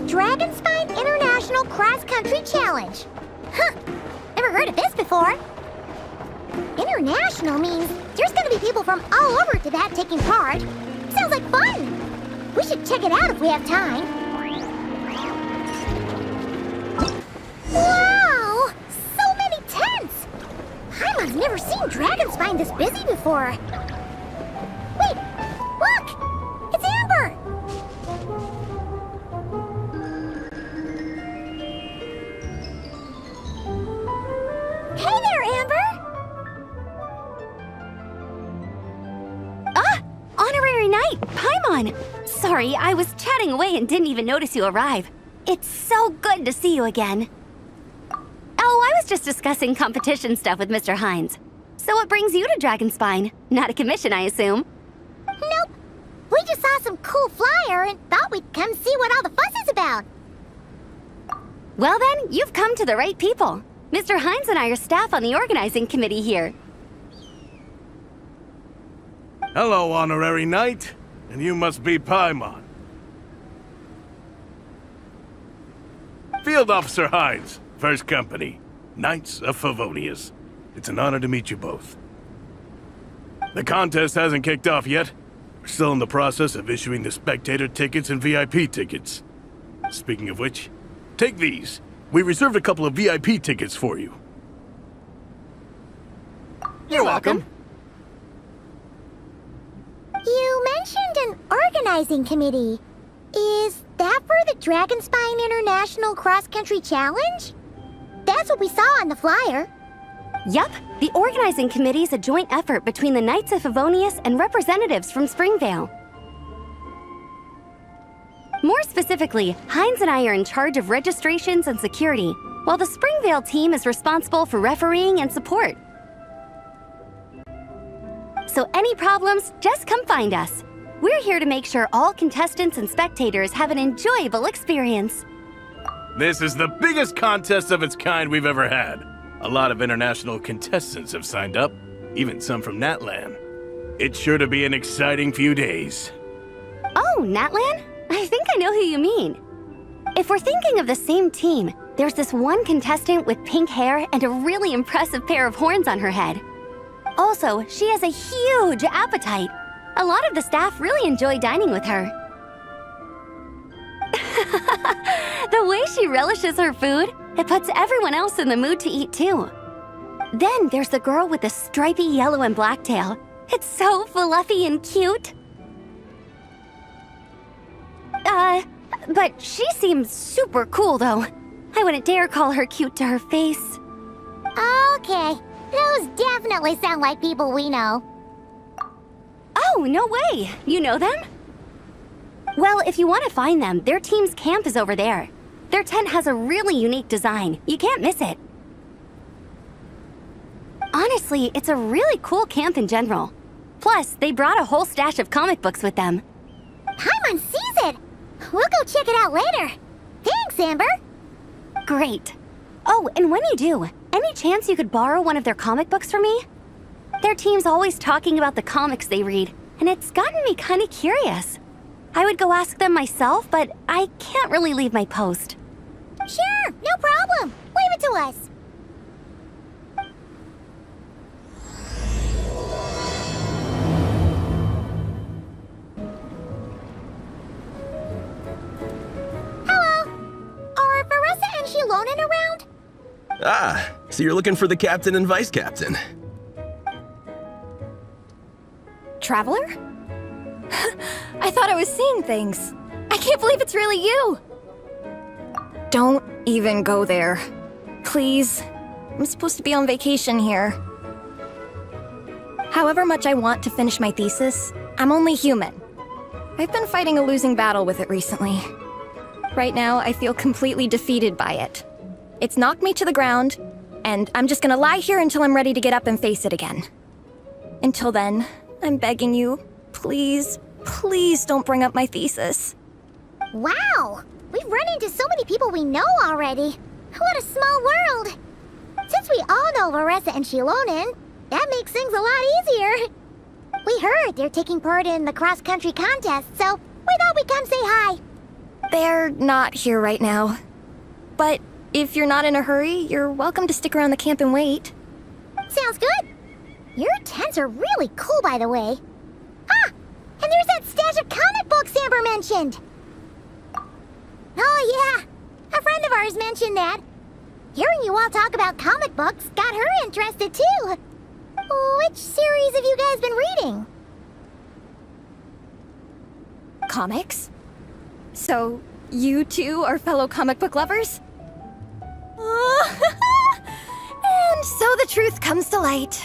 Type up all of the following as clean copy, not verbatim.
Dragonspine International Cross Country Challenge. Huh, never heard of this before. International means there's gonna be people from all over Tibet taking part. Sounds like fun. We should check it out if we have time. Wow! So many tents! I've never seen Dragonspine this busy before. Wait, look! It's Amber! Hey there, Amber! Ah! Honorary Knight, Paimon! Sorry, I was chatting away and didn't even notice you arrive. It's so good to see you again. Oh, I was just discussing competition stuff with Mr. Hines. So what brings you to Dragonspine? Not a commission, I assume? Nope. We just saw some cool flyer and thought we'd come see what all the fuss is about. Well then, you've come to the right people. Mr. Hines and I are staff on the organizing committee here. Hello, Honorary Knight. And you must be Paimon. Field Officer Hines, First Company, Knights of Favonius. It's an honor to meet you both. The contest hasn't kicked off yet. We're still in the process of issuing the spectator tickets and VIP tickets. Speaking of which, take these. We reserved a couple of VIP tickets for you. You're welcome. You mentioned an organizing committee. Is that for the Dragonspine International Cross Country Challenge? That's what we saw on the flyer. Yup, the organizing committee is a joint effort between the Knights of Favonius and representatives from Springvale. More specifically, Hines and I are in charge of registrations and security, while the Springvale team is responsible for refereeing and support. So any problems, just come find us. We're here to make sure all contestants and spectators have an enjoyable experience. This is the biggest contest of its kind we've ever had. A lot of international contestants have signed up, even some from Natlan. It's sure to be an exciting few days. Oh, Natlan? I think I know who you mean. If we're thinking of the same team, there's this one contestant with pink hair and a really impressive pair of horns on her head. Also, she has a huge appetite. A lot of the staff really enjoy dining with her. The way she relishes her food, it puts everyone else in the mood to eat too. Then there's the girl with the stripy yellow and black tail. It's so fluffy and cute. But she seems super cool though. I wouldn't dare call her cute to her face. Okay, those definitely sound like people we know. Oh, no way! You know them? Well, if you want to find them, their team's camp is over there. Their tent has a really unique design. You can't miss it. Honestly, it's a really cool camp in general. Plus, they brought a whole stash of comic books with them. Paimon sees it! We'll go check it out later. Thanks, Amber! Great. Oh, and when you do, any chance you could borrow one of their comic books from me? Their team's always talking about the comics they read, and it's gotten me kind of curious. I would go ask them myself, but I can't really leave my post. Sure, no problem. Leave it to us. Hello. Are Varessa and Shilonen around? Ah, so you're looking for the captain and vice captain. Traveler? I thought I was seeing things. I can't believe it's really you! Don't even go there. Please. I'm supposed to be on vacation here. However much I want to finish my thesis, I'm only human. I've been fighting a losing battle with it recently. Right now, I feel completely defeated by it. It's knocked me to the ground, and I'm just gonna lie here until I'm ready to get up and face it again. Until then, I'm begging you, please, please don't bring up my thesis. Wow! We've run into so many people we know already. What a small world! Since we all know Varessa and Shilonen, that makes things a lot easier. We heard they're taking part in the cross-country contest, so we thought we'd come say hi. They're not here right now. But if you're not in a hurry, you're welcome to stick around the camp and wait. Sounds good. Your tents are really cool, by the way. Ah! And there's that stash of comic books Amber mentioned! Oh yeah, a friend of ours mentioned that. Hearing you all talk about comic books got her interested too. Which series have you guys been reading? Comics? So, you two are fellow comic book lovers? And so the truth comes to light.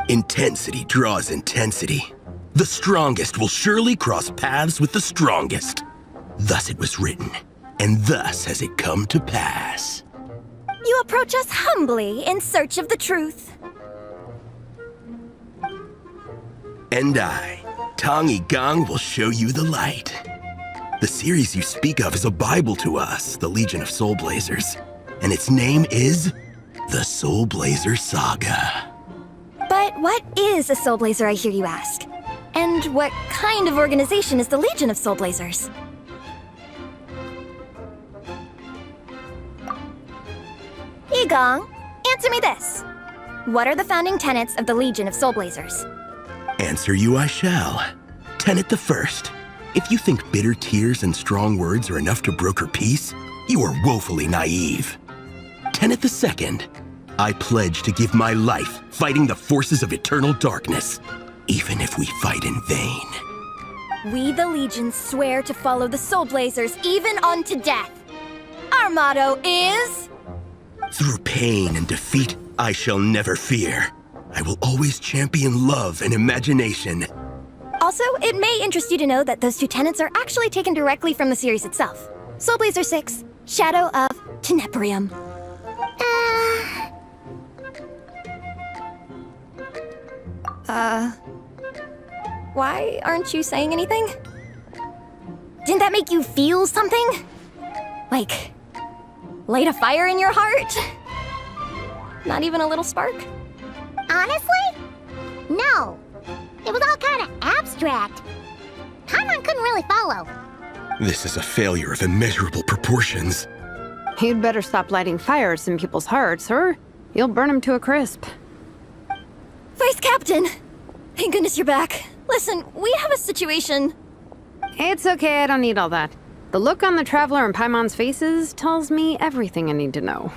Intensity draws intensity. The strongest will surely cross paths with the strongest. Thus it was written, and thus has it come to pass. You approach us humbly in search of the truth. And I, Tong Gang, will show you the light. The series you speak of is a Bible to us, the Legion of Soulblazers, and its name is the Soulblazer Saga. But what is a Soulblazer, I hear you ask? And what kind of organization is the Legion of Soulblazers? Igong, answer me this. What are the founding tenets of the Legion of Soulblazers? Answer you I shall. Tenet the first. If you think bitter tears and strong words are enough to broker peace, you are woefully naive. Tenet the second. I pledge to give my life fighting the forces of eternal darkness, even if we fight in vain. We, the Legion, swear to follow the Soulblazers even unto death. Our motto is... Through pain and defeat, I shall never fear. I will always champion love and imagination. Also, it may interest you to know that those two tenets are actually taken directly from the series itself. Soulblazer 6, Shadow of Tenebrium. Why aren't you saying anything? Didn't that make you feel something? Like, light a fire in your heart? Not even a little spark? Honestly? No. It was all kind of abstract. Paimon couldn't really follow. This is a failure of immeasurable proportions. You'd better stop lighting fires in people's hearts, or you'll burn them to a crisp. Vice Captain! Thank goodness you're back. Listen, we have a situation. It's okay, I don't need all that. The look on the Traveler and Paimon's faces tells me everything I need to know.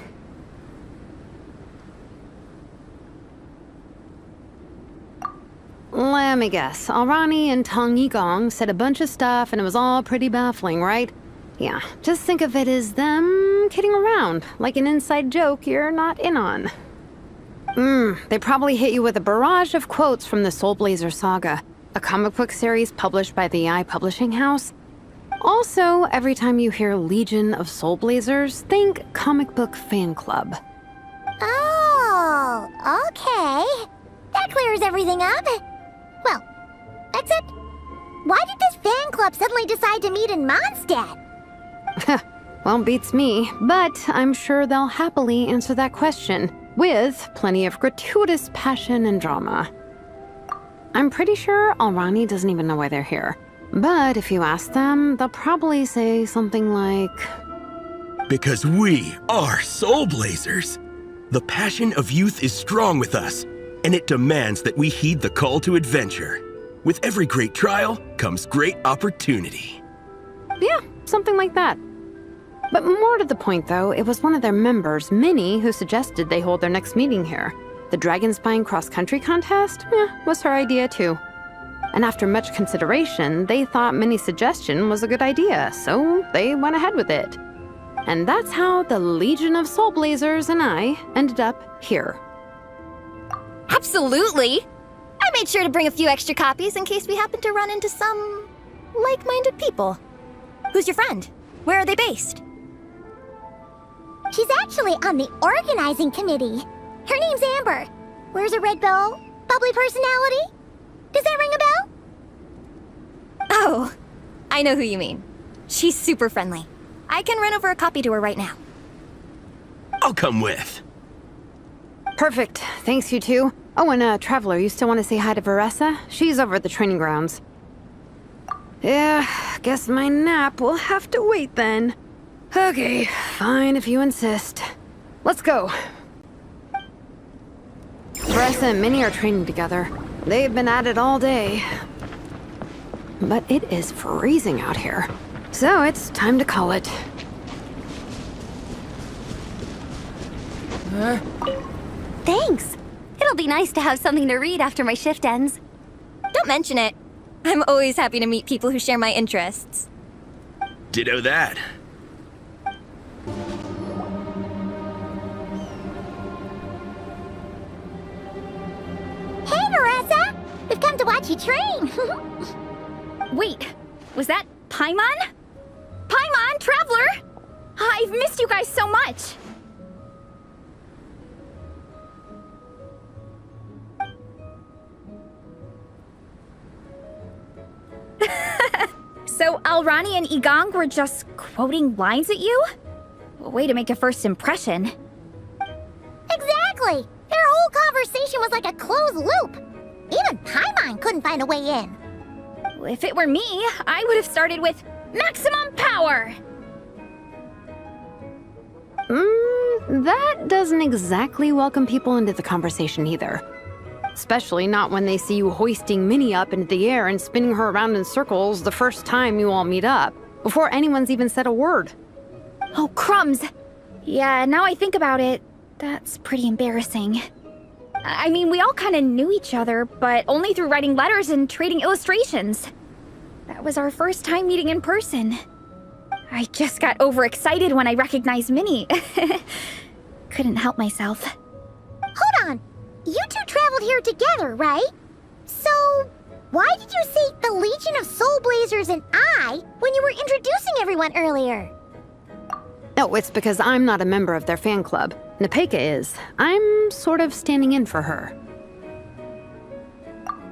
Let me guess. Alrani and Tong Yigong said a bunch of stuff and it was all pretty baffling, right? Yeah, just think of it as them kidding around, like an inside joke you're not in on. They probably hit you with a barrage of quotes from the Soulblazer Saga, a comic book series published by the AI publishing house. Also, every time you hear Legion of Soulblazers, think comic book fan club. Oh, okay. That clears everything up. Well, except, why did this fan club suddenly decide to meet in Mondstadt? Well, beats me, but I'm sure they'll happily answer that question, with plenty of gratuitous passion and drama. I'm pretty sure Alrani doesn't even know why they're here. But if you ask them, they'll probably say something like... Because we are Soulblazers. The passion of youth is strong with us, and it demands that we heed the call to adventure. With every great trial comes great opportunity. Yeah, something like that. But more to the point, though, it was one of their members, Minnie, who suggested they hold their next meeting here. The Dragon Spine cross-country contest? Was her idea, too. And after much consideration, they thought Minnie's suggestion was a good idea, so they went ahead with it. And that's how the Legion of Soulblazers and I ended up here. Absolutely! I made sure to bring a few extra copies in case we happen to run into some... like-minded people. Who's your friend? Where are they based? She's actually on the organizing committee. Her name's Amber. Wears a red bow, bubbly personality. Does that ring a bell? Oh, I know who you mean. She's super friendly. I can run over a copy to her right now. I'll come with. Perfect. Thanks, you two. Oh, and Traveler, you still want to say hi to Veressa? She's over at the training grounds. Yeah, guess my nap will have to wait then. Okay, fine if you insist. Let's go. Vanessa and Minnie are training together. They've been at it all day. But it is freezing out here. So it's time to call it. Thanks. It'll be nice to have something to read after my shift ends. Don't mention it. I'm always happy to meet people who share my interests. Ditto that. Hey, Marissa! We've come to watch you train. Wait, was that Paimon? Paimon, Traveler! I've missed you guys so much! So Alrani and Igong were just quoting lines at you? Way to make a first impression. Exactly! Their whole conversation was like a closed loop. Even Paimon couldn't find a way in. If it were me, I would have started with maximum power! That doesn't exactly welcome people into the conversation either. Especially not when they see you hoisting Minnie up into the air and spinning her around in circles the first time you all meet up, before anyone's even said a word. Oh, crumbs! Yeah, now I think about it, that's pretty embarrassing. I mean, we all kind of knew each other, but only through writing letters and trading illustrations. That was our first time meeting in person. I just got overexcited when I recognized Minnie. Couldn't help myself. Hold on. You two traveled here together, right? So, why did you say the Legion of Soulblazers and I when you were introducing everyone earlier? No, it's because I'm not a member of their fan club. Nepeka is. I'm sort of standing in for her.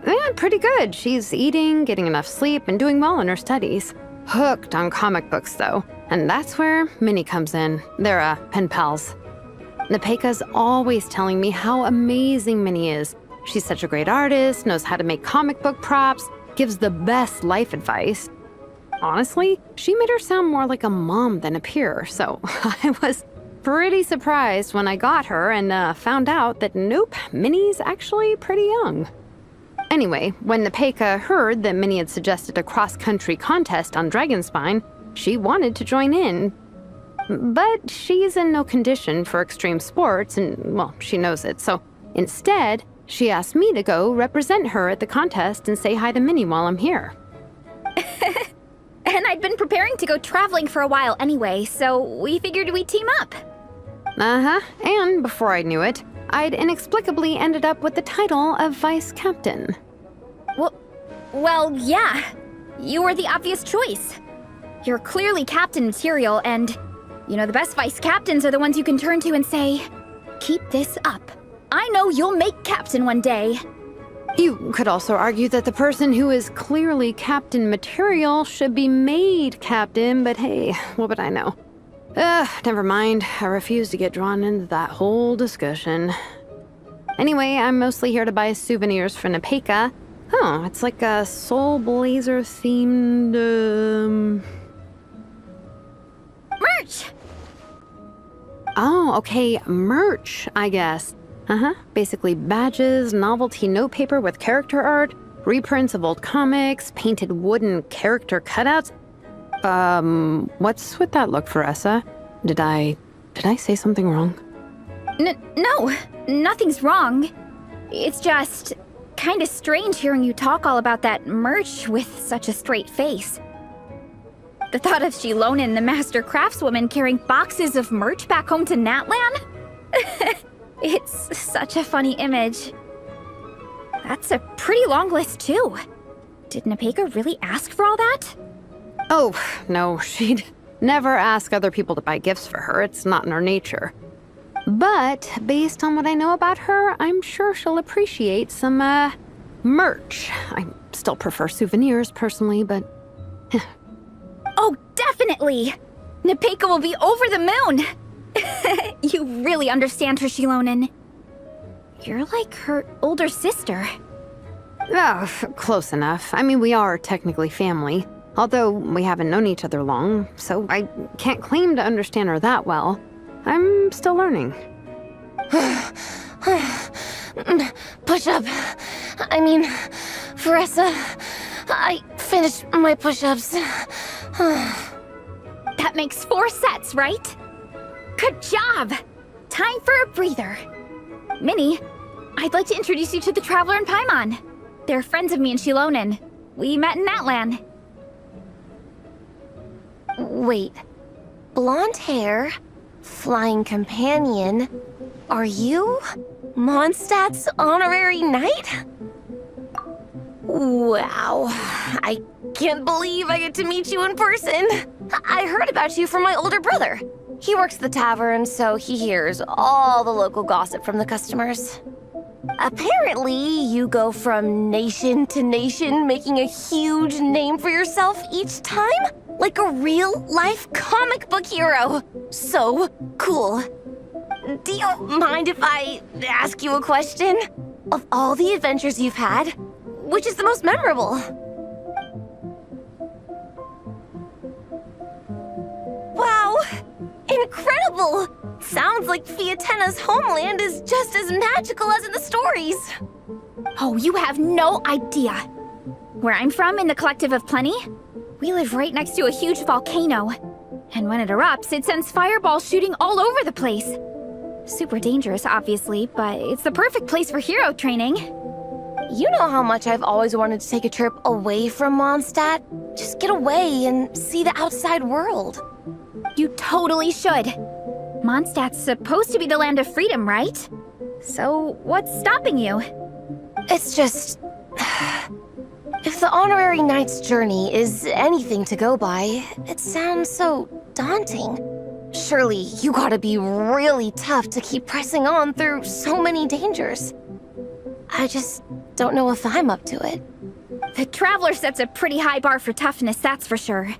Yeah, pretty good. She's eating, getting enough sleep, and doing well in her studies. Hooked on comic books, though. And that's where Minnie comes in. They're, pen pals. Nepeka's always telling me how amazing Minnie is. She's such a great artist, knows how to make comic book props, gives the best life advice. Honestly, she made her sound more like a mom than a peer, so I was pretty surprised when I got her and found out that nope, Minnie's actually pretty young. Anyway, when Nepeka heard that Minnie had suggested a cross-country contest on Dragonspine, she wanted to join in. But she's in no condition for extreme sports, and, well, she knows it, so instead, she asked me to go represent her at the contest and say hi to Minnie while I'm here. And I'd been preparing to go traveling for a while anyway, so we figured we'd team up. Uh-huh, and before I knew it, I'd inexplicably ended up with the title of Vice Captain. Well, yeah. You were the obvious choice. You're clearly captain material, and you know the best vice captains are the ones you can turn to and say, keep this up. I know you'll make captain one day. You could also argue that the person who is clearly captain material should be made captain, but hey, what would I know? Never mind. I refuse to get drawn into that whole discussion. Anyway, I'm mostly here to buy souvenirs for Nepeka. Oh, it's like a Soulblazer themed, Merch! Oh, okay, merch, I guess. Basically badges, novelty notepaper with character art, reprints of old comics, painted wooden character cutouts. What's with that look, Vanessa? Did I say something wrong? No, nothing's wrong. It's just kind of strange hearing you talk all about that merch with such a straight face. The thought of Shilonen, the master craftswoman, carrying boxes of merch back home to Natlan? It's such a funny image. That's a pretty long list, too. Did Nepeka really ask for all that? Oh, no, she'd never ask other people to buy gifts for her. It's not in her nature. But based on what I know about her, I'm sure she'll appreciate some, merch. I still prefer souvenirs, personally, but... Oh, definitely! Nepeka will be over the moon! You really understand her, Shilonen. You're like her older sister. Oh, close enough. I mean, we are technically family. Although we haven't known each other long, so I can't claim to understand her that well. I'm still learning. Push-up. I mean, Veressa, I finished my push-ups. That makes 4 sets, right? Good job! Time for a breather. Minnie, I'd like to introduce you to the Traveler and Paimon. They're friends of me and Shilonen. We met in Atlan. Wait. Blonde hair, flying companion. Are you Mondstadt's honorary knight? Wow. I can't believe I get to meet you in person. I heard about you from my older brother. He works at the tavern, so he hears all the local gossip from the customers. Apparently, you go from nation to nation, making a huge name for yourself each time? Like a real-life comic book hero. So cool. Do you mind if I ask you a question? Of all the adventures you've had, which is the most memorable? Wow! Incredible! Sounds like Fiatenna's homeland is just as magical as in the stories. Oh, you have no idea. Where I'm from, in the Collective of Plenty, we live right next to a huge volcano. And when it erupts, it sends fireballs shooting all over the place. Super dangerous, obviously, but it's the perfect place for hero training. You know how much I've always wanted to take a trip away from Mondstadt? Just get away and see the outside world. You totally should. Mondstadt's supposed to be the land of freedom, right? So, what's stopping you? It's just... If the honorary knight's journey is anything to go by, it sounds so daunting. Surely you gotta be really tough to keep pressing on through so many dangers. I just don't know if I'm up to it. The Traveler sets a pretty high bar for toughness, that's for sure.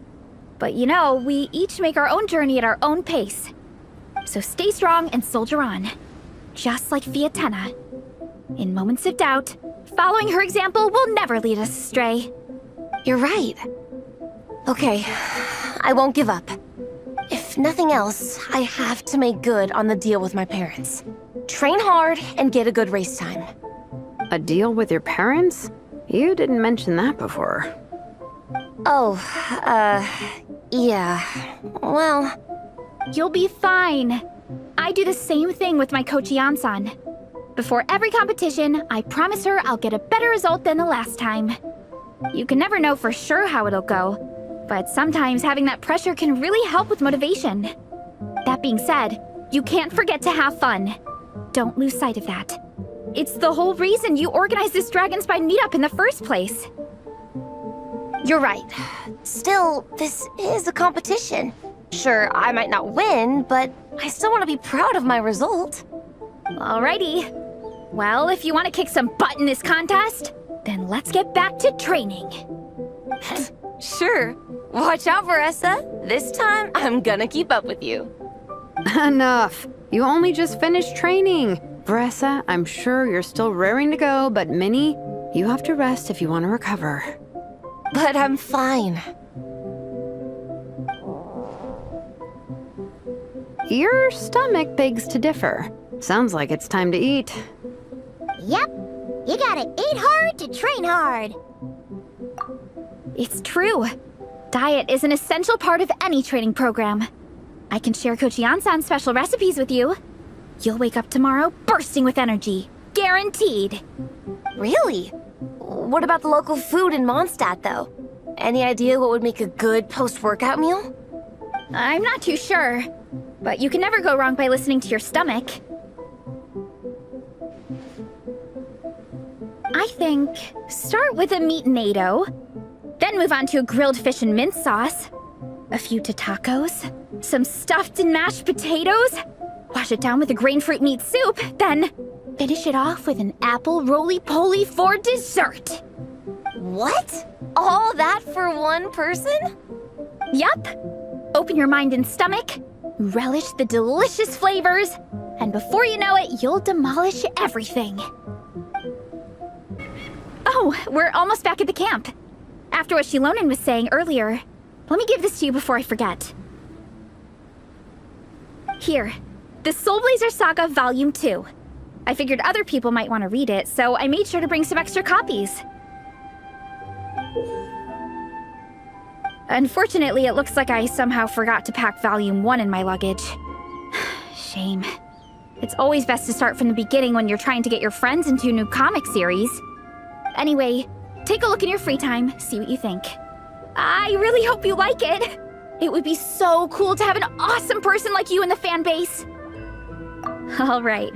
But you know, we each make our own journey at our own pace. So stay strong and soldier on. Just like Fiatenna. In moments of doubt, following her example will never lead us astray. You're right. Okay, I won't give up. If nothing else, I have to make good on the deal with my parents. Train hard and get a good race time. A deal with your parents? You didn't mention that before. Oh, yeah. Well... You'll be fine. I do the same thing with my coach Yan-san. Before every competition, I promise her I'll get a better result than the last time. You can never know for sure how it'll go, but sometimes having that pressure can really help with motivation. That being said, you can't forget to have fun. Don't lose sight of that. It's the whole reason you organized this Dragon Spine meetup in the first place. You're right. Still, this is a competition. Sure, I might not win, but I still want to be proud of my result. Alrighty. Well, if you want to kick some butt in this contest, then let's get back to training. Sure. Watch out, Veressa. This time, I'm gonna keep up with you. Enough. You only just finished training. Veressa, I'm sure you're still raring to go, but Minnie, you have to rest if you want to recover. But I'm fine. Your stomach begs to differ. Sounds like it's time to eat. Yep. You gotta eat hard to train hard. It's true. Diet is an essential part of any training program. I can share Coach Yan-san's special recipes with you. You'll wake up tomorrow bursting with energy. Guaranteed. Really? What about the local food in Mondstadt, though? Any idea what would make a good post-workout meal? I'm not too sure, but you can never go wrong by listening to your stomach. I think start with a meat natto, then move on to a grilled fish and mint sauce, a few tacos, some stuffed and mashed potatoes, wash it down with a grain fruit meat soup, then finish it off with an apple roly-poly for dessert. What? All that for one person? Yup. Open your mind and stomach, relish the delicious flavors, and before you know it, you'll demolish everything. Oh, we're almost back at the camp. After what Shilonen was saying earlier, let me give this to you before I forget. Here, the Soulblazers Saga Volume 2. I figured other people might want to read it, so I made sure to bring some extra copies. Unfortunately, it looks like I somehow forgot to pack Volume 1 in my luggage. Shame. It's always best to start from the beginning when you're trying to get your friends into a new comic series. Anyway, take a look in your free time, see what you think. I really hope you like it! It would be so cool to have an awesome person like you in the fan base! Alright,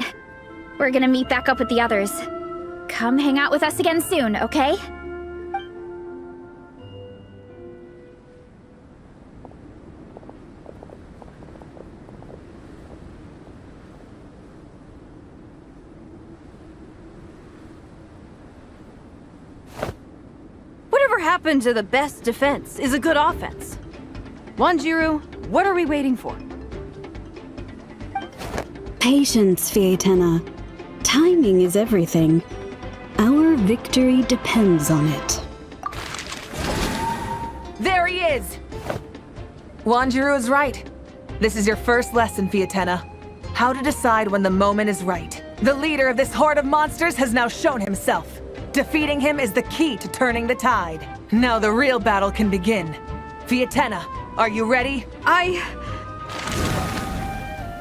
we're gonna meet back up with the others. Come hang out with us again soon, okay? Whatever happened to the best defense is a good offense? Wanjiru, what are we waiting for? Patience, Fietena. Timing is everything. Our victory depends on it. There he is! Wanjiru is right. This is your first lesson, Fietena. How to decide when the moment is right. The leader of this horde of monsters has now shown himself. Defeating him is the key to turning the tide. Now the real battle can begin. Fietena, are you ready?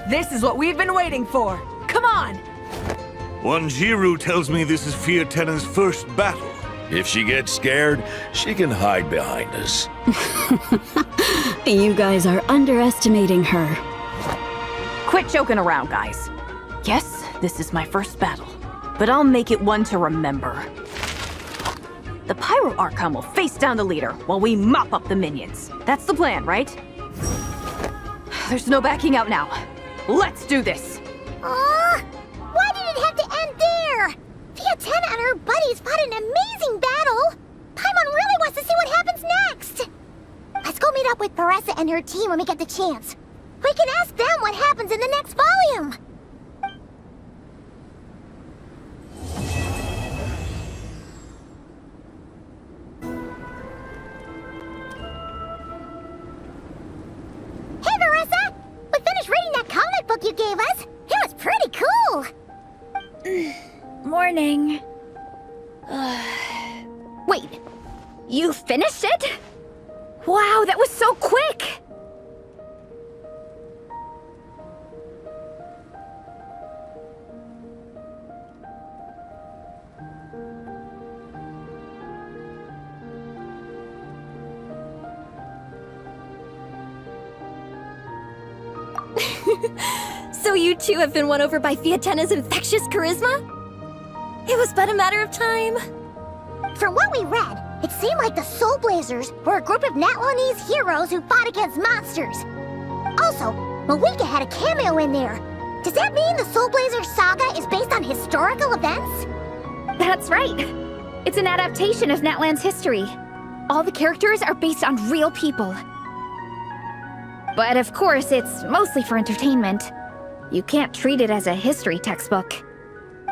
This is what we've been waiting for. Come on! Wanjiru tells me this is Fietena's first battle. If she gets scared, she can hide behind us. You guys are underestimating her. Quit joking around, guys. Yes, this is my first battle, but I'll make it one to remember. The Pyro Archon will face down the leader while we mop up the minions. That's the plan, right? There's no backing out now. Let's do this! Why did it have to end there? Fietena and her buddies fought an amazing battle! Paimon really wants to see what happens next! Let's go meet up with Paressa and her team when we get the chance. We can ask them what happens in the next volume! Hey, Paressa! We finished reading that comic book you gave us! It was pretty cool! Morning. Wait, you finished it? Wow, that was so quick! So you two have been won over by Fietena's infectious charisma? It was but a matter of time. From what we read, it seemed like the Soulblazers were a group of Natlanese heroes who fought against monsters. Also, Malika had a cameo in there. Does that mean the Soulblazers saga is based on historical events? That's right. It's an adaptation of Natlan's history. All the characters are based on real people. But of course, it's mostly for entertainment. You can't treat it as a history textbook.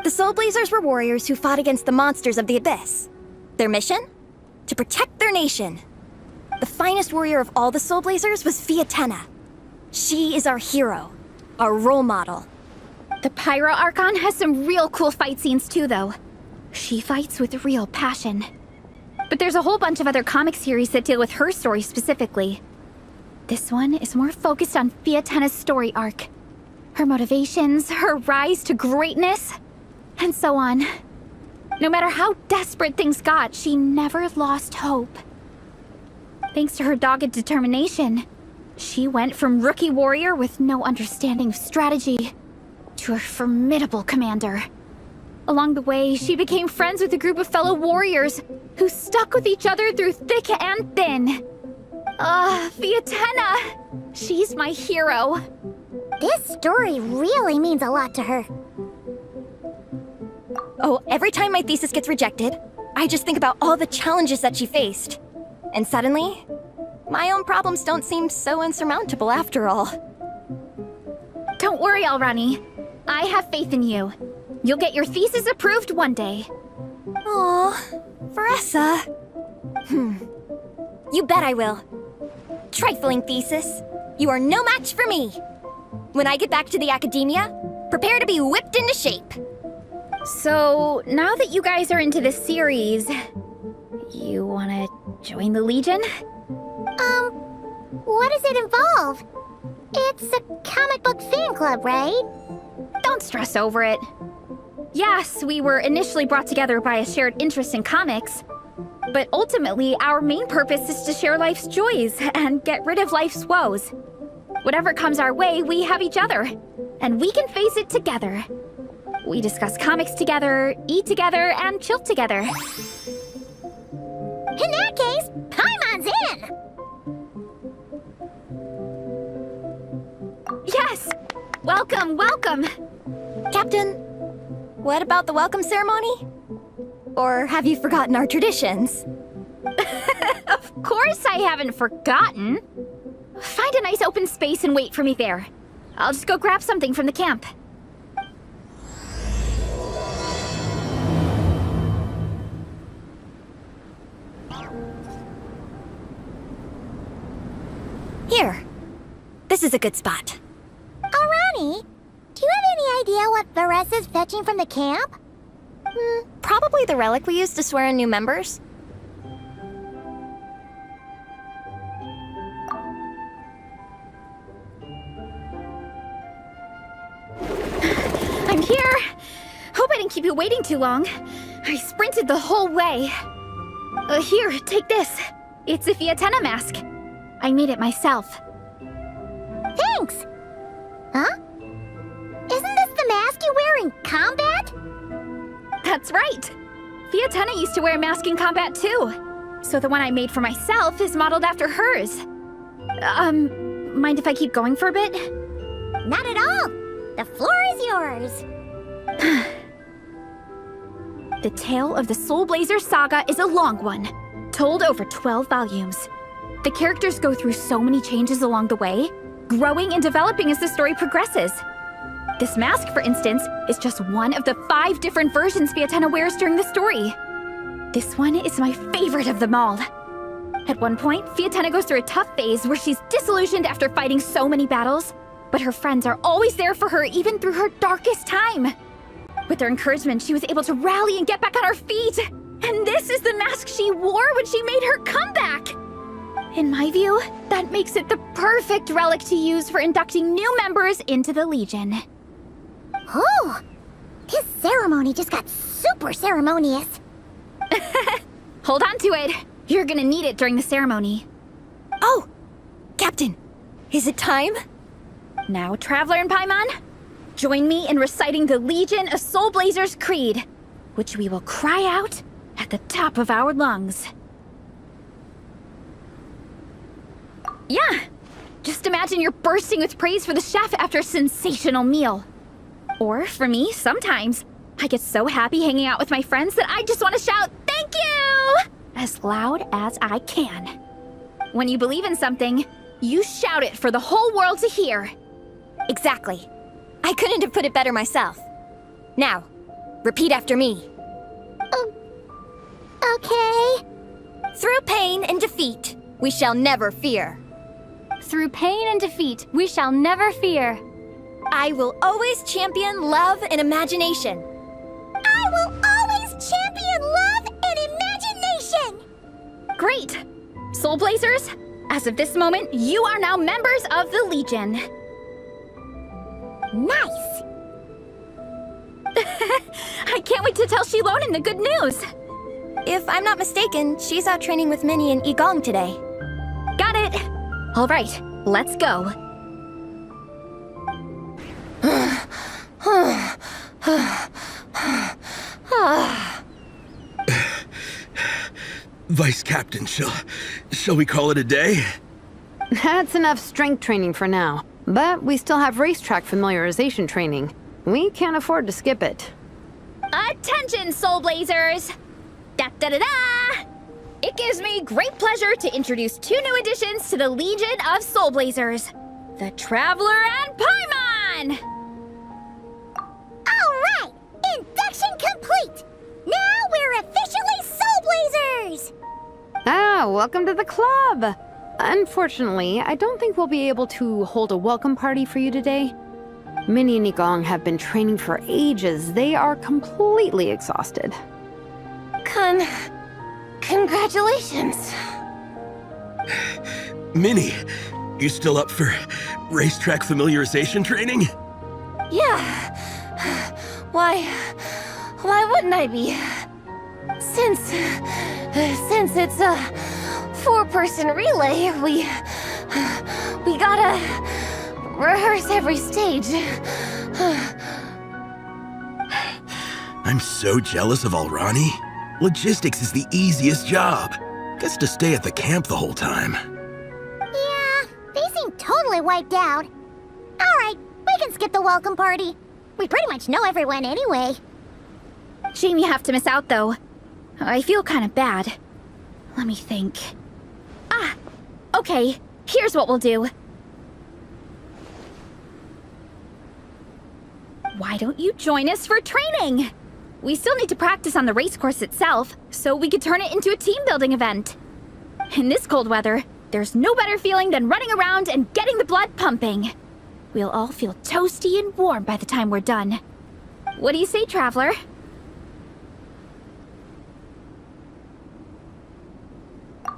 The Soulblazers were warriors who fought against the monsters of the Abyss. Their mission? To protect their nation. The finest warrior of all the Soulblazers was Fietena. She is our hero, our role model. The Pyro Archon has some real cool fight scenes too, though. She fights with real passion. But there's a whole bunch of other comic series that deal with her story specifically. This one is more focused on Fietena's story arc. Her motivations, her rise to greatness, and so on. No matter how desperate things got, she never lost hope. Thanks to her dogged determination, she went from rookie warrior with no understanding of strategy to a formidable commander. Along the way, she became friends with a group of fellow warriors who stuck with each other through thick and thin. Fietena! She's my hero. This story really means a lot to her. Oh, every time my thesis gets rejected, I just think about all the challenges that she faced. And suddenly, my own problems don't seem so insurmountable after all. Don't worry, Alrani. I have faith in you. You'll get your thesis approved one day. Aw, Paressa. You bet I will. Trifling thesis. You are no match for me. When I get back to the academia, prepare to be whipped into shape. So, now that you guys are into this series, you wanna join the Legion? What does it involve? It's a comic book fan club, right? Don't stress over it. Yes, we were initially brought together by a shared interest in comics, but ultimately our main purpose is to share life's joys and get rid of life's woes. Whatever comes our way, we have each other, and we can face it together. We discuss comics together, eat together, and chill together. In that case, Paimon's in! Yes! Welcome, welcome! Captain, what about the welcome ceremony? Or have you forgotten our traditions? Of course I haven't forgotten. Find a nice open space and wait for me there. I'll just go grab something from the camp. Here. This is a good spot. Alrighty. Do you have any idea what Varesa's fetching from the camp? Probably the relic we used to swear in new members. I'm here! Hope I didn't keep you waiting too long. I sprinted the whole way. Here, take this. It's a Fiatenna mask. I made it myself. Thanks! Huh? Isn't this the mask you wear in combat? That's right! Fiatenna used to wear a mask in combat too. So the one I made for myself is modeled after hers. Mind if I keep going for a bit? Not at all! The floor is yours! The tale of the Soulblazers saga is a long one, told over 12 volumes. The characters go through so many changes along the way, growing and developing as the story progresses. This mask, for instance, is just one of the 5 different versions Fiatenna wears during the story. This one is my favorite of them all. At one point, Fiatenna goes through a tough phase where she's disillusioned after fighting so many battles, but her friends are always there for her even through her darkest time. With their encouragement, she was able to rally and get back on her feet. And this is the mask she wore when she made her comeback. In my view, that makes it the perfect relic to use for inducting new members into the Legion. Oh! This ceremony just got super ceremonious. Hold on to it. You're gonna need it during the ceremony. Oh! Captain, is it time? Now, Traveler and Paimon, join me in reciting the Legion of Soulblazers Creed, which we will cry out at the top of our lungs. Yeah, just imagine you're bursting with praise for the chef after a sensational meal. Or, for me, sometimes, I get so happy hanging out with my friends that I just want to shout, "Thank you!" as loud as I can. When you believe in something, you shout it for the whole world to hear. Exactly. I couldn't have put it better myself. Now, repeat after me. Okay. Through pain and defeat, we shall never fear. Through pain and defeat, we shall never fear. I will always champion love and imagination. I will always champion love and imagination! Great! Soulblazers, as of this moment, you are now members of the Legion. Nice! I can't wait to tell Shilonen the good news. If I'm not mistaken, she's out training with Minnie and Igong today. Got it. All right, let's go. Vice Captain, shall we call it a day? That's enough strength training for now. But we still have racetrack familiarization training. We can't afford to skip it. Attention, Soulblazers! Da-da-da-da! It gives me great pleasure to introduce 2 new additions to the Legion of Soulblazers. The Traveler and Paimon! Alright! Induction complete! Now we're officially Soulblazers! Ah, welcome to the club! Unfortunately, I don't think we'll be able to hold a welcome party for you today. Minnie and Nigong have been training for ages. They are completely exhausted. Congratulations. Minnie, you still up for racetrack familiarization training? Yeah. Why wouldn't I be? Since it's a 4-person relay, we gotta rehearse every stage. I'm so jealous of Alrani. Logistics is the easiest job. Gets to stay at the camp the whole time. Yeah, they seem totally wiped out. Alright, we can skip the welcome party. We pretty much know everyone anyway. Shame you have to miss out, though. I feel kind of bad. Let me think. Ah! Okay, here's what we'll do. Why don't you join us for training? We still need to practice on the race course itself, so we could turn it into a team-building event. In this cold weather, there's no better feeling than running around and getting the blood pumping. We'll all feel toasty and warm by the time we're done. What do you say, Traveler?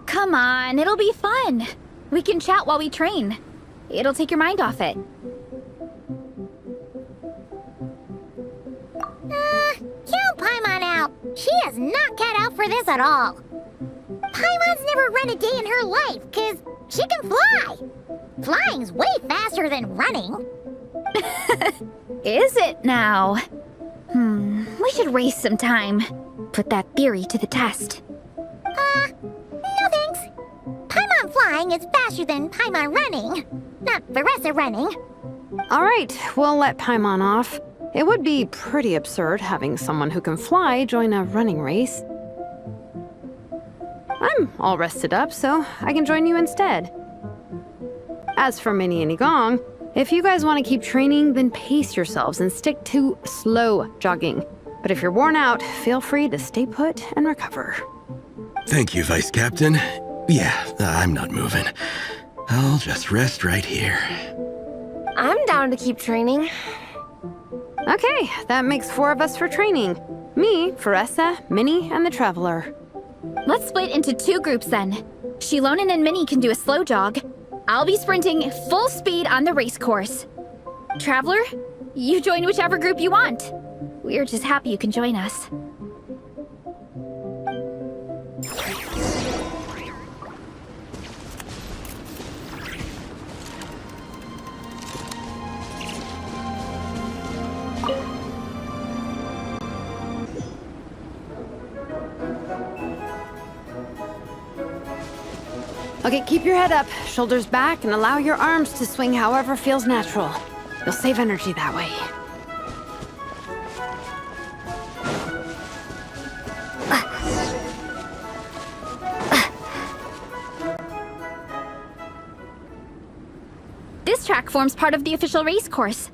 Come on, it'll be fun. We can chat while we train. It'll take your mind off it. Count Paimon out. She is not cut out for this at all. Paimon's never run a day in her life, 'cause she can fly. Flying's way faster than running. Is it now? We should race sometime. Put that theory to the test. No thanks. Paimon flying is faster than Paimon running. Not Veressa running. All right, we'll let Paimon off. It would be pretty absurd having someone who can fly join a running race. I'm all rested up, so I can join you instead. As for Minnie and Nigong, if you guys want to keep training, then pace yourselves and stick to slow jogging. But if you're worn out, feel free to stay put and recover. Thank you, Vice Captain. Yeah, I'm not moving. I'll just rest right here. I'm down to keep training. Okay, that makes 4 of us for training. Me, Veressa, Minnie, and the Traveler. Let's split into 2 groups then. Shilonen and Minnie can do a slow jog. I'll be sprinting full speed on the race course. Traveler, you join whichever group you want. We're just happy you can join us. Okay, keep your head up, shoulders back, and allow your arms to swing however feels natural. You'll save energy that way. This track forms part of the official race course.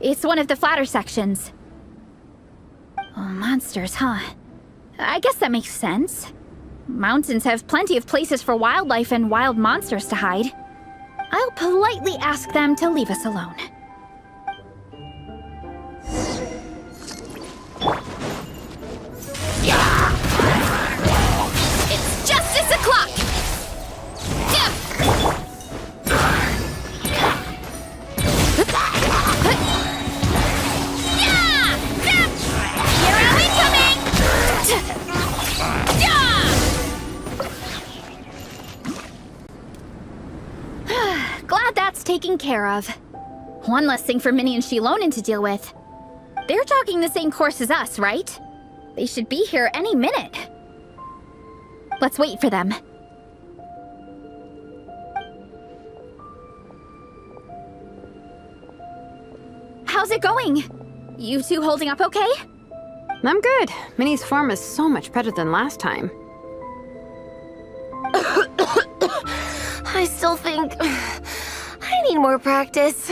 It's one of the flatter sections. Oh, monsters, huh? I guess that makes sense. Mountains have plenty of places for wildlife and wild monsters to hide. I'll politely ask them to leave us alone. It's justice o'clock! Hero incoming! Glad that's taken care of. One less thing for Minnie and Shilonen to deal with. They're jogging the same course as us, right? They should be here any minute. Let's wait for them. How's it going? You two holding up okay? I'm good. Minnie's form is so much better than last time. I still think I need more practice.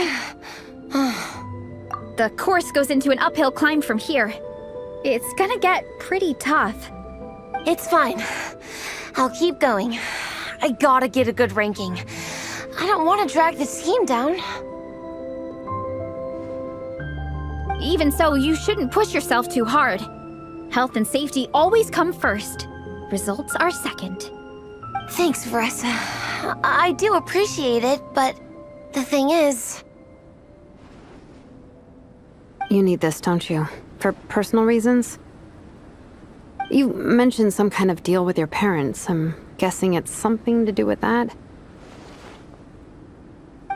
The course goes into an uphill climb from here. It's gonna get pretty tough. It's fine. I'll keep going. I gotta get a good ranking. I don't want to drag this team down. Even so, you shouldn't push yourself too hard. Health and safety always come first. Results are second. Thanks, Vanessa. I do appreciate it, but the thing is... You need this, don't you? For personal reasons? You mentioned some kind of deal with your parents. I'm guessing it's something to do with that?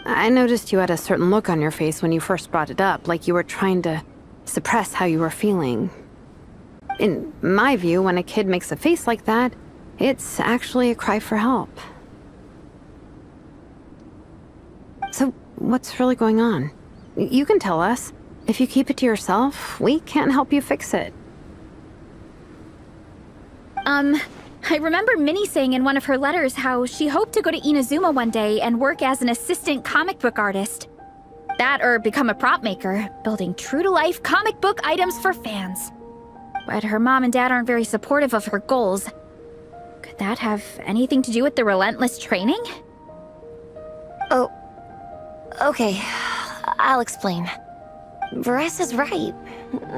I noticed you had a certain look on your face when you first brought it up, like you were trying to suppress how you were feeling. In my view, when a kid makes a face like that, it's actually a cry for help. So, what's really going on? You can tell us. If you keep it to yourself, we can't help you fix it. I remember Minnie saying in one of her letters how she hoped to go to Inazuma one day and work as an assistant comic book artist. That or become a prop maker, building true-to-life comic book items for fans. But her mom and dad aren't very supportive of her goals. Could that have anything to do with the relentless training? Oh, okay. I'll explain. Vanessa's right.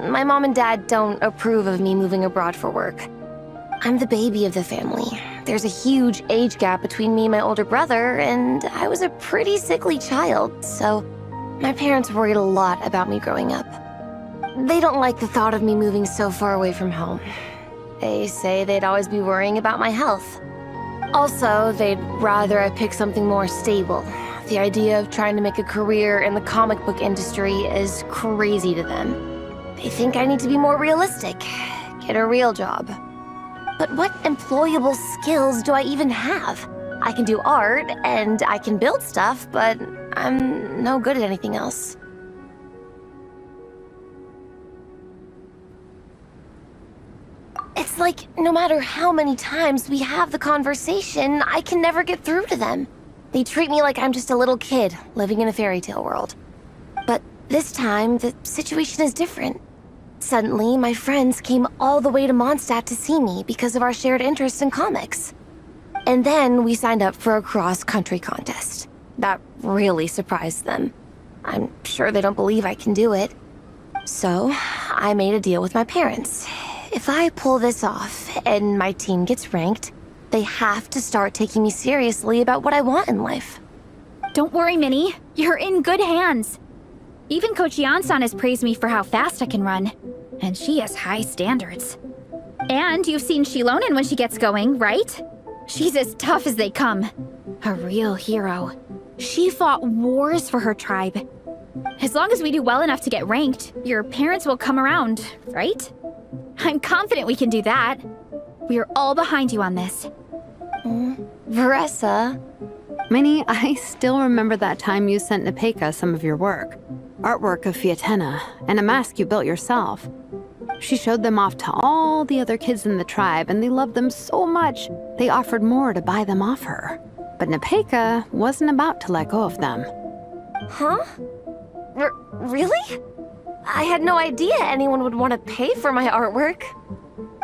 My mom and dad don't approve of me moving abroad for work. I'm the baby of the family. There's a huge age gap between me and my older brother, and I was a pretty sickly child, so my parents worried a lot about me growing up. They don't like the thought of me moving so far away from home. They say they'd always be worrying about my health. Also, they'd rather I pick something more stable. The idea of trying to make a career in the comic book industry is crazy to them. They think I need to be more realistic, get a real job. But what employable skills do I even have? I can do art, and I can build stuff, but I'm no good at anything else. It's like, no matter how many times we have the conversation, I can never get through to them. They treat me like I'm just a little kid living in a fairy tale world. But this time, the situation is different. Suddenly, my friends came all the way to Mondstadt to see me because of our shared interests in comics. And then we signed up for a cross-country contest. That really surprised them. I'm sure they don't believe I can do it. So, I made a deal with my parents. If I pull this off and my team gets ranked, they have to start taking me seriously about what I want in life. Don't worry, Minnie. You're in good hands. Even Coach Yansan has praised me for how fast I can run. And she has high standards. And you've seen Shilonen when she gets going, right? She's as tough as they come. A real hero. She fought wars for her tribe. As long as we do well enough to get ranked, your parents will come around, right? I'm confident we can do that. We are all behind you on this. Vanessa. Minnie, I still remember that time you sent Nepeka some of your work. Artwork of Fiatena, and a mask you built yourself. She showed them off to all the other kids in the tribe, and they loved them so much, they offered more to buy them off her. But Nepeka wasn't about to let go of them. Huh? Really? I had no idea anyone would want to pay for my artwork.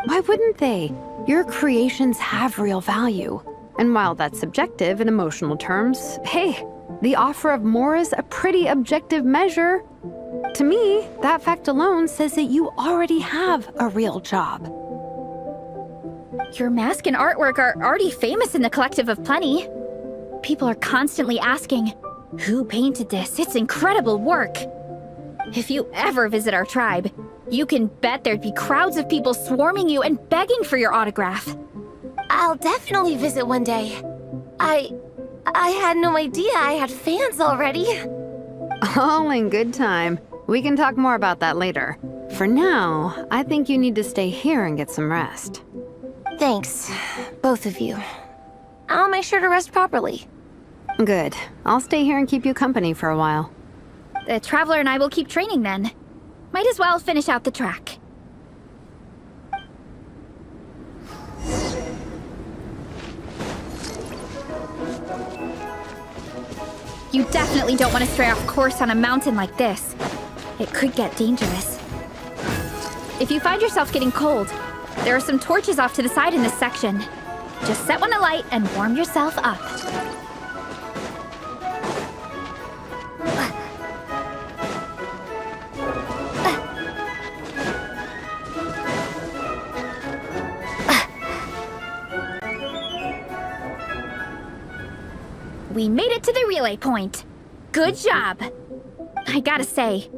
Why wouldn't they? Your creations have real value. And while that's subjective in emotional terms, hey, the offer of more is a pretty objective measure. To me, that fact alone says that you already have a real job. Your mask and artwork are already famous in the Collective of Plenty. People are constantly asking, who painted this? It's incredible work. If you ever visit our tribe, you can bet there'd be crowds of people swarming you and begging for your autograph. I'll definitely visit one day. I had no idea I had fans already. All in good time. We can talk more about that later. For now, I think you need to stay here and get some rest. Thanks, both of you. I'll make sure to rest properly. Good. I'll stay here and keep you company for a while. The Traveler and I will keep training then. Might as well finish out the track. You definitely don't want to stray off course on a mountain like this. It could get dangerous. If you find yourself getting cold, there are some torches off to the side in this section. Just set one alight and warm yourself up. We made it to the relay point. Good job. I gotta say,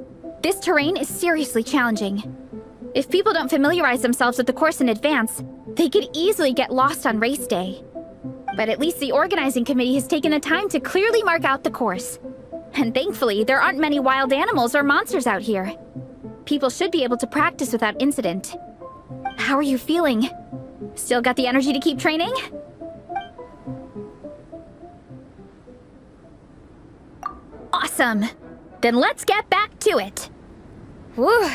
this terrain is seriously challenging. If people don't familiarize themselves with the course in advance, they could easily get lost on race day. But at least the organizing committee has taken the time to clearly mark out the course. And thankfully, there aren't many wild animals or monsters out here. People should be able to practice without incident. How are you feeling? Still got the energy to keep training? Awesome! Then let's get back to it! Whew!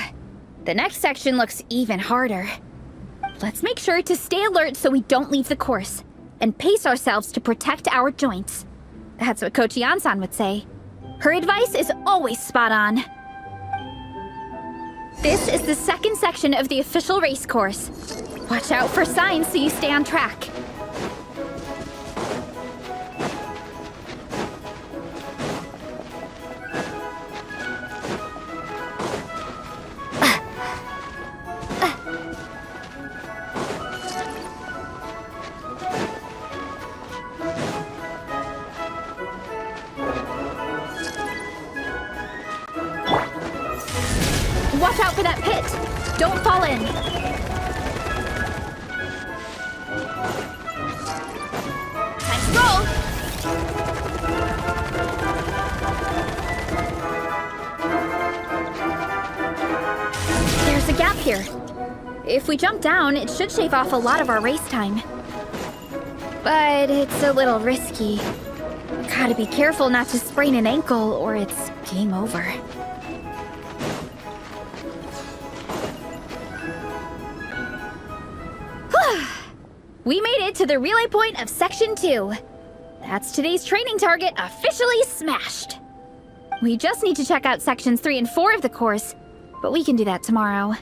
The next section looks even harder. Let's make sure to stay alert so we don't leave the course, and pace ourselves to protect our joints. That's what Coach Yansan would say. Her advice is always spot on. This is the second section of the official race course. Watch out for signs so you stay on track. Watch out for that pit! Don't fall in! Time to roll! There's a gap here. If we jump down, it should shave off a lot of our race time. But it's a little risky. Gotta be careful not to sprain an ankle or it's game over. We made it to the relay point of Section 2. That's today's training target officially smashed. We just need to check out Sections 3 and 4 of the course, but we can do that tomorrow.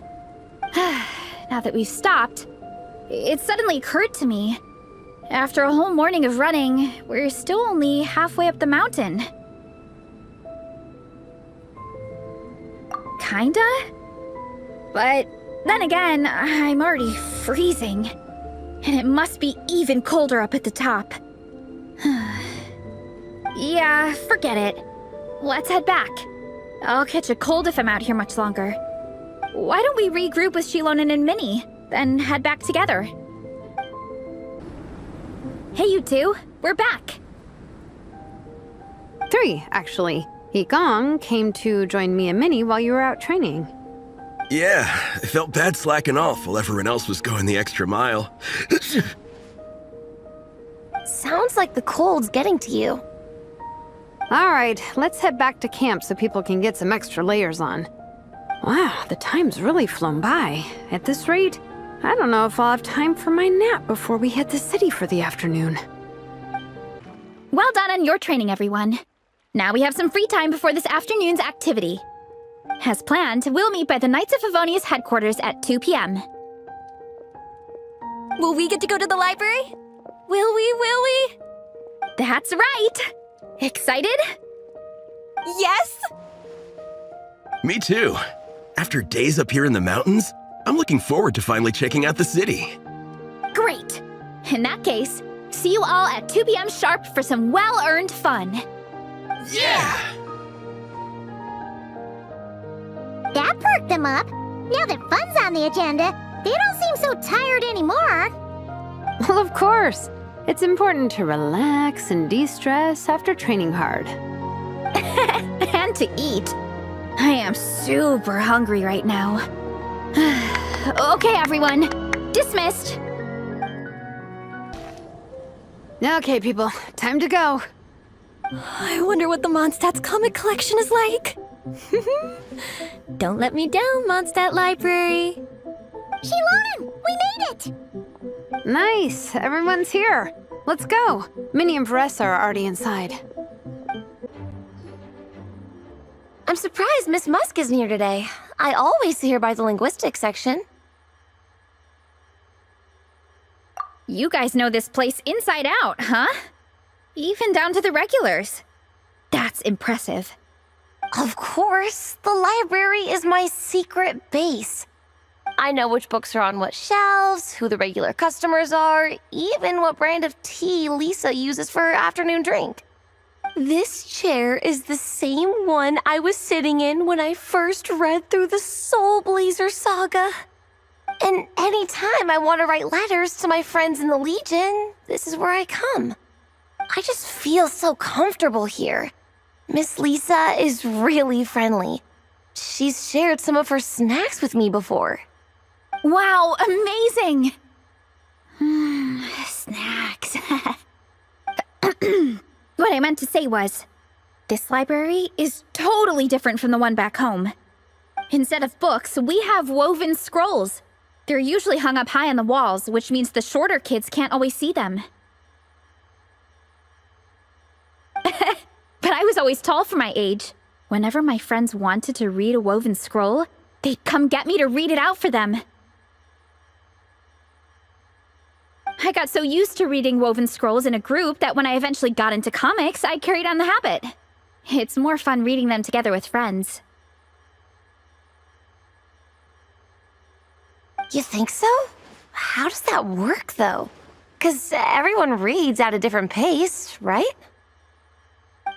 Now that we've stopped, it suddenly occurred to me. After a whole morning of running, we're still only halfway up the mountain. Kinda? But then again, I'm already freezing. And it must be even colder up at the top. Yeah, forget it. Let's head back. I'll catch a cold if I'm out here much longer. Why don't we regroup with Shilonen and Minnie, then head back together? Hey, you two. We're back. 3, actually. Yigong came to join me and Minnie while you were out training. Yeah, I felt bad slacking off while everyone else was going the extra mile. Sounds like the cold's getting to you. All right, let's head back to camp so people can get some extra layers on. Wow, the time's really flown by. At this rate, I don't know if I'll have time for my nap before we hit the city for the afternoon. Well done on your training, everyone. Now we have some free time before this afternoon's activity. As planned, we'll meet by the Knights of Favonia's headquarters at 2 p.m. Will we get to go to the library? Will we? That's right! Excited? Yes! Me too. After days up here in the mountains, I'm looking forward to finally checking out the city. Great! In that case, see you all at 2 p.m. sharp for some well-earned fun. Yeah! That perked them up. Now that fun's on the agenda, they don't seem so tired anymore. Well, of course. It's important to relax and de-stress after training hard. And to eat. I am super hungry right now. Okay, everyone. Dismissed. Okay, people. Time to go. I wonder what the Mondstadt's comic collection is like. Don't let me down, Mondstadt Library. Shilonen, we made it! Nice. Everyone's here. Let's go. Minnie and Vanessa are already inside. I'm surprised Miss Musk isn't here today. I always see her by the linguistics section. You guys know this place inside out, huh? Even down to the regulars. That's impressive. Of course, the library is my secret base. I know which books are on what shelves, who the regular customers are, even what brand of tea Lisa uses for her afternoon drink. This chair is the same one I was sitting in when I first read through the Soulblazer saga. And anytime I want to write letters to my friends in the Legion, this is where I come. I just feel so comfortable here. Miss Lisa is really friendly. She's shared some of her snacks with me before. Wow, amazing! Snacks. What I meant to say was, this library is totally different from the one back home. Instead of books, we have woven scrolls. They're usually hung up high on the walls, which means the shorter kids can't always see them. But I was always tall for my age. Whenever my friends wanted to read a woven scroll, they'd come get me to read it out for them. I got so used to reading woven scrolls in a group that when I eventually got into comics, I carried on the habit. It's more fun reading them together with friends. You think so? How does that work, though? 'Cause everyone reads at a different pace, right?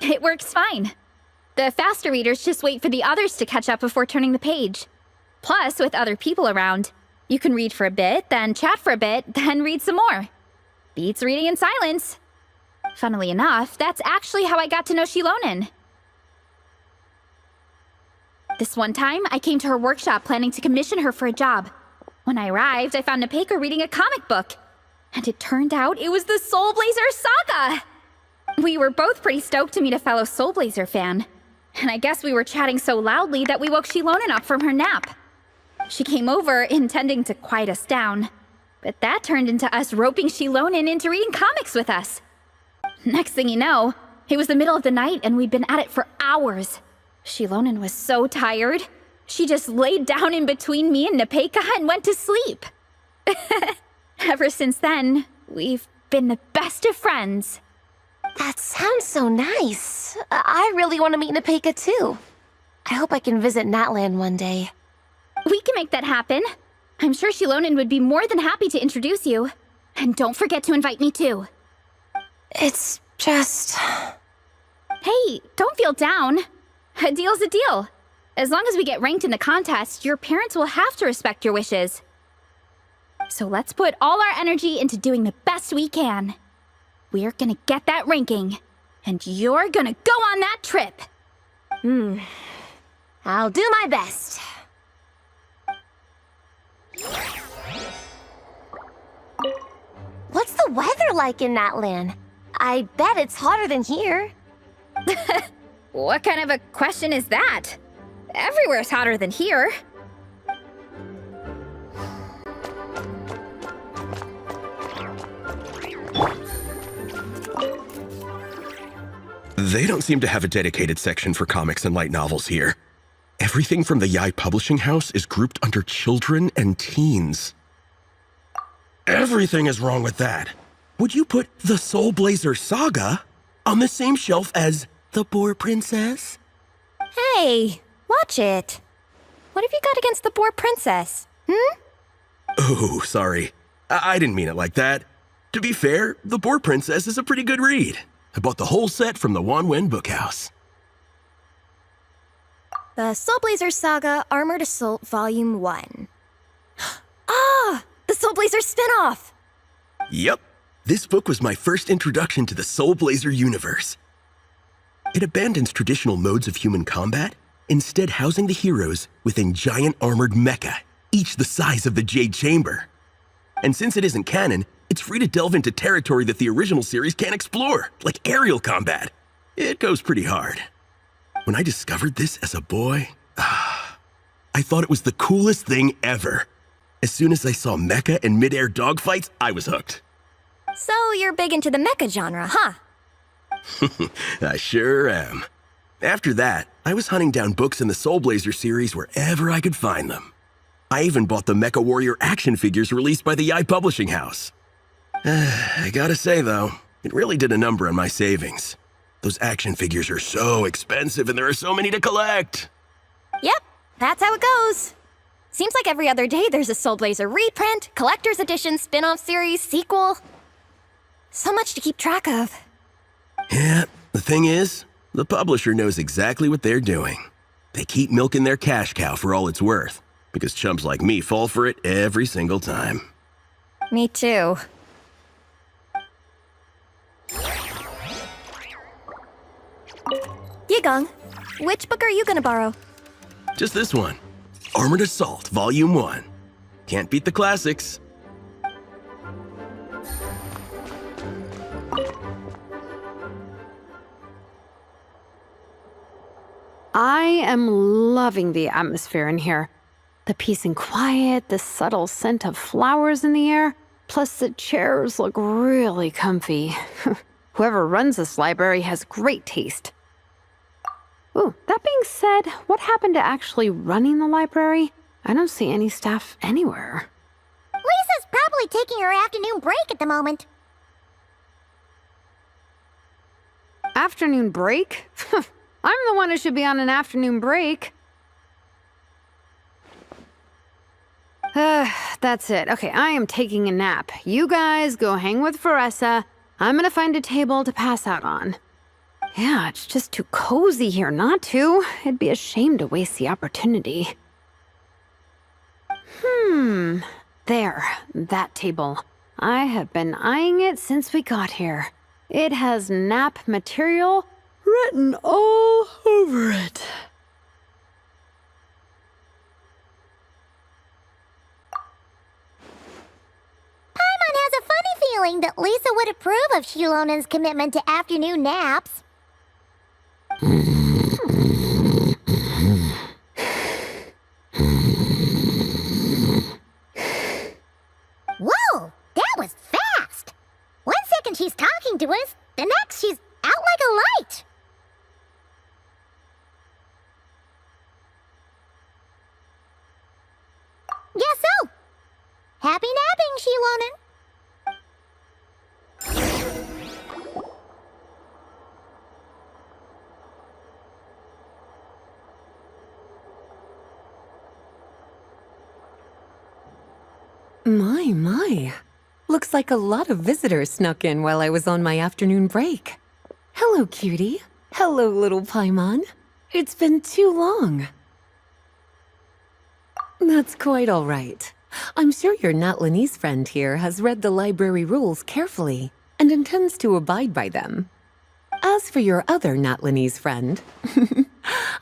It works fine. The faster readers just wait for the others to catch up before turning the page. Plus, with other people around, you can read for a bit, then chat for a bit, then read some more. Beats reading in silence. Funnily enough, that's actually how I got to know Shilonen. This one time, I came to her workshop planning to commission her for a job. When I arrived, I found Nepeka reading a comic book. And it turned out it was the Soulblazers saga! We were both pretty stoked to meet a fellow Soulblazer fan. And I guess we were chatting so loudly that we woke Shilonen up from her nap. She came over intending to quiet us down. But that turned into us roping Shilonen into reading comics with us. Next thing you know, it was the middle of the night and we'd been at it for hours. Shilonen was so tired. She just laid down in between me and Nepeka and went to sleep. Ever since then, we've been the best of friends. That sounds so nice. I really want to meet Nepeka too. I hope I can visit Natland one day. We can make that happen. I'm sure Shilonen would be more than happy to introduce you. And don't forget to invite me too. It's just... Hey, don't feel down. A deal's a deal. As long as we get ranked in the contest, your parents will have to respect your wishes. So let's put all our energy into doing the best we can. We're gonna get that ranking, and you're gonna go on that trip. I'll do my best. What's the weather like in Natland? I bet it's hotter than here. What kind of a question is that? Everywhere's hotter than here. They don't seem to have a dedicated section for comics and light novels here. Everything from the Yai Publishing House is grouped under children and teens. Everything is wrong with that. Would you put the Soulblazer saga on the same shelf as The Boar Princess? Hey, watch it. What have you got against the Boar Princess? Oh, sorry. I didn't mean it like that. To be fair, The Boar Princess is a pretty good read. I bought the whole set from the Wanwen Bookhouse. The Soulblazer Saga Armored Assault Volume 1. Ah! The Soulblazer spin-off! Yep. This book was my first introduction to the Soulblazer universe. It abandons traditional modes of human combat, instead housing the heroes within giant armored mecha, each the size of the Jade Chamber. And since it isn't canon, it's free to delve into territory that the original series can't explore, like aerial combat. It goes pretty hard. When I discovered this as a boy, I thought it was the coolest thing ever. As soon as I saw mecha and mid-air dogfights, I was hooked. So you're big into the mecha genre, huh? I sure am. After that, I was hunting down books in the Soulblazer series wherever I could find them. I even bought the Mecha Warrior action figures released by the Yai Publishing House. I gotta say, though, it really did a number on my savings. Those action figures are so expensive and there are so many to collect. Yep, that's how it goes. Seems like every other day there's a Soulblazer reprint, collector's edition, spin-off series, sequel. So much to keep track of. Yeah, the thing is, the publisher knows exactly what they're doing. They keep milking their cash cow for all it's worth, because chumps like me fall for it every single time. Me too. Yigong, which book are you gonna borrow? Just this one. Armored Assault, Volume 1. Can't beat the classics. I am loving the atmosphere in here. The peace and quiet, the subtle scent of flowers in the air, plus the chairs look really comfy. Whoever runs this library has great taste. Ooh, that being said, what happened to actually running the library? I don't see any staff anywhere. Lisa's probably taking her afternoon break at the moment. Afternoon break? I'm the one who should be on an afternoon break. That's it. Okay, I am taking a nap. You guys go hang with Veressa. I'm gonna find a table to pass out on. Yeah, it's just too cozy here not to. It'd be a shame to waste the opportunity. There, that table. I have been eyeing it since we got here. It has nap material written all over it. Paimon has a funny feeling that Lisa would approve of Shilonen's commitment to afternoon naps. Whoa, that was fast! 1 second she's talking to us, the next she's out like a light. Guess so. Happy napping, Shilonen. My. Looks like a lot of visitors snuck in while I was on my afternoon break. Hello, cutie. Hello, little Paimon. It's been too long. That's quite all right. I'm sure your Natlanese friend here has read the library rules carefully and intends to abide by them. As for your other Natlanese friend,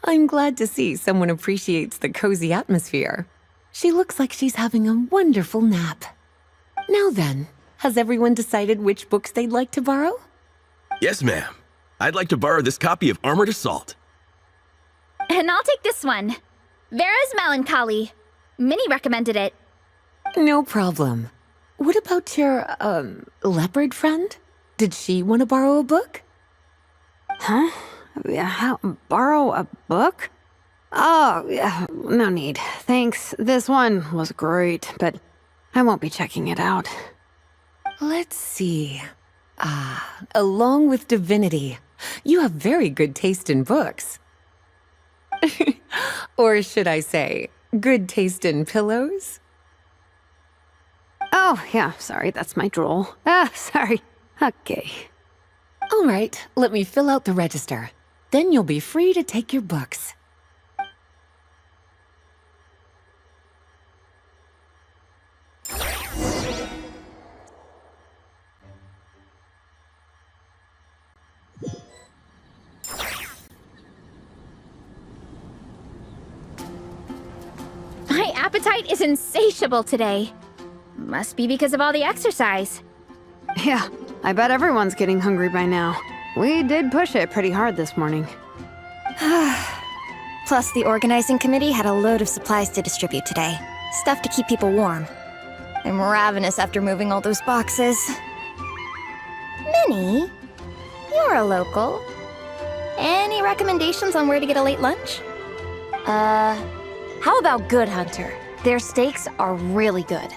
I'm glad to see someone appreciates the cozy atmosphere. She looks like she's having a wonderful nap. Now then, has everyone decided which books they'd like to borrow? Yes, ma'am. I'd like to borrow this copy of Armored Assault. And I'll take this one. Vera's Melancholy. Minnie recommended it. No problem. What about your, leopard friend? Did she want to borrow a book? Huh? Borrow a book? Oh, yeah, no need. Thanks. This one was great, but I won't be checking it out. Let's see. Along with Divinity, you have very good taste in books. Or should I say, good taste in pillows? Oh, yeah, sorry, that's my drool. Sorry. Okay. All right, let me fill out the register. Then you'll be free to take your books. My appetite is insatiable today. Must be because of all the exercise. Yeah, I bet everyone's getting hungry by now. We did push it pretty hard this morning. Plus, the organizing committee had a load of supplies to distribute today. Stuff to keep people warm. I'm ravenous after moving all those boxes. Minnie, you're a local. Any recommendations on where to get a late lunch? How about Good Hunter? Their steaks are really good.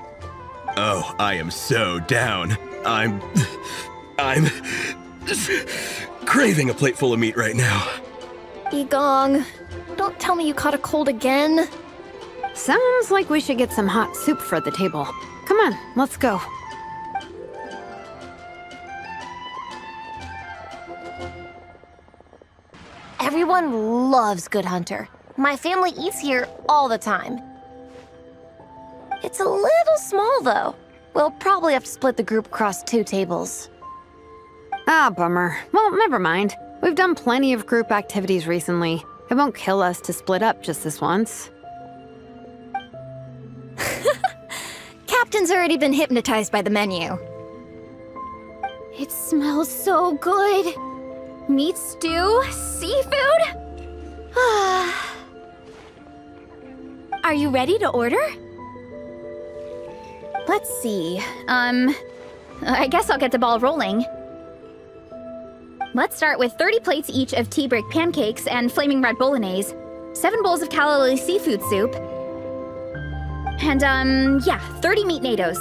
Oh, I am so down. I'm craving a plate full of meat right now. Igong, don't tell me you caught a cold again. Sounds like we should get some hot soup for the table. Come on, let's go. Everyone loves Good Hunter. My family eats here all the time. It's a little small, though. We'll probably have to split the group across 2 tables. Ah, bummer. Well, never mind. We've done plenty of group activities recently. It won't kill us to split up just this once. Captain's already been hypnotized by the menu. It smells so good. Meat stew? Seafood? Are you ready to order? Let's see. I guess I'll get the ball rolling. Let's start with 30 plates each of tea brick pancakes and flaming red bolognese, 7 bowls of calla lily seafood soup, and 30 meat nados.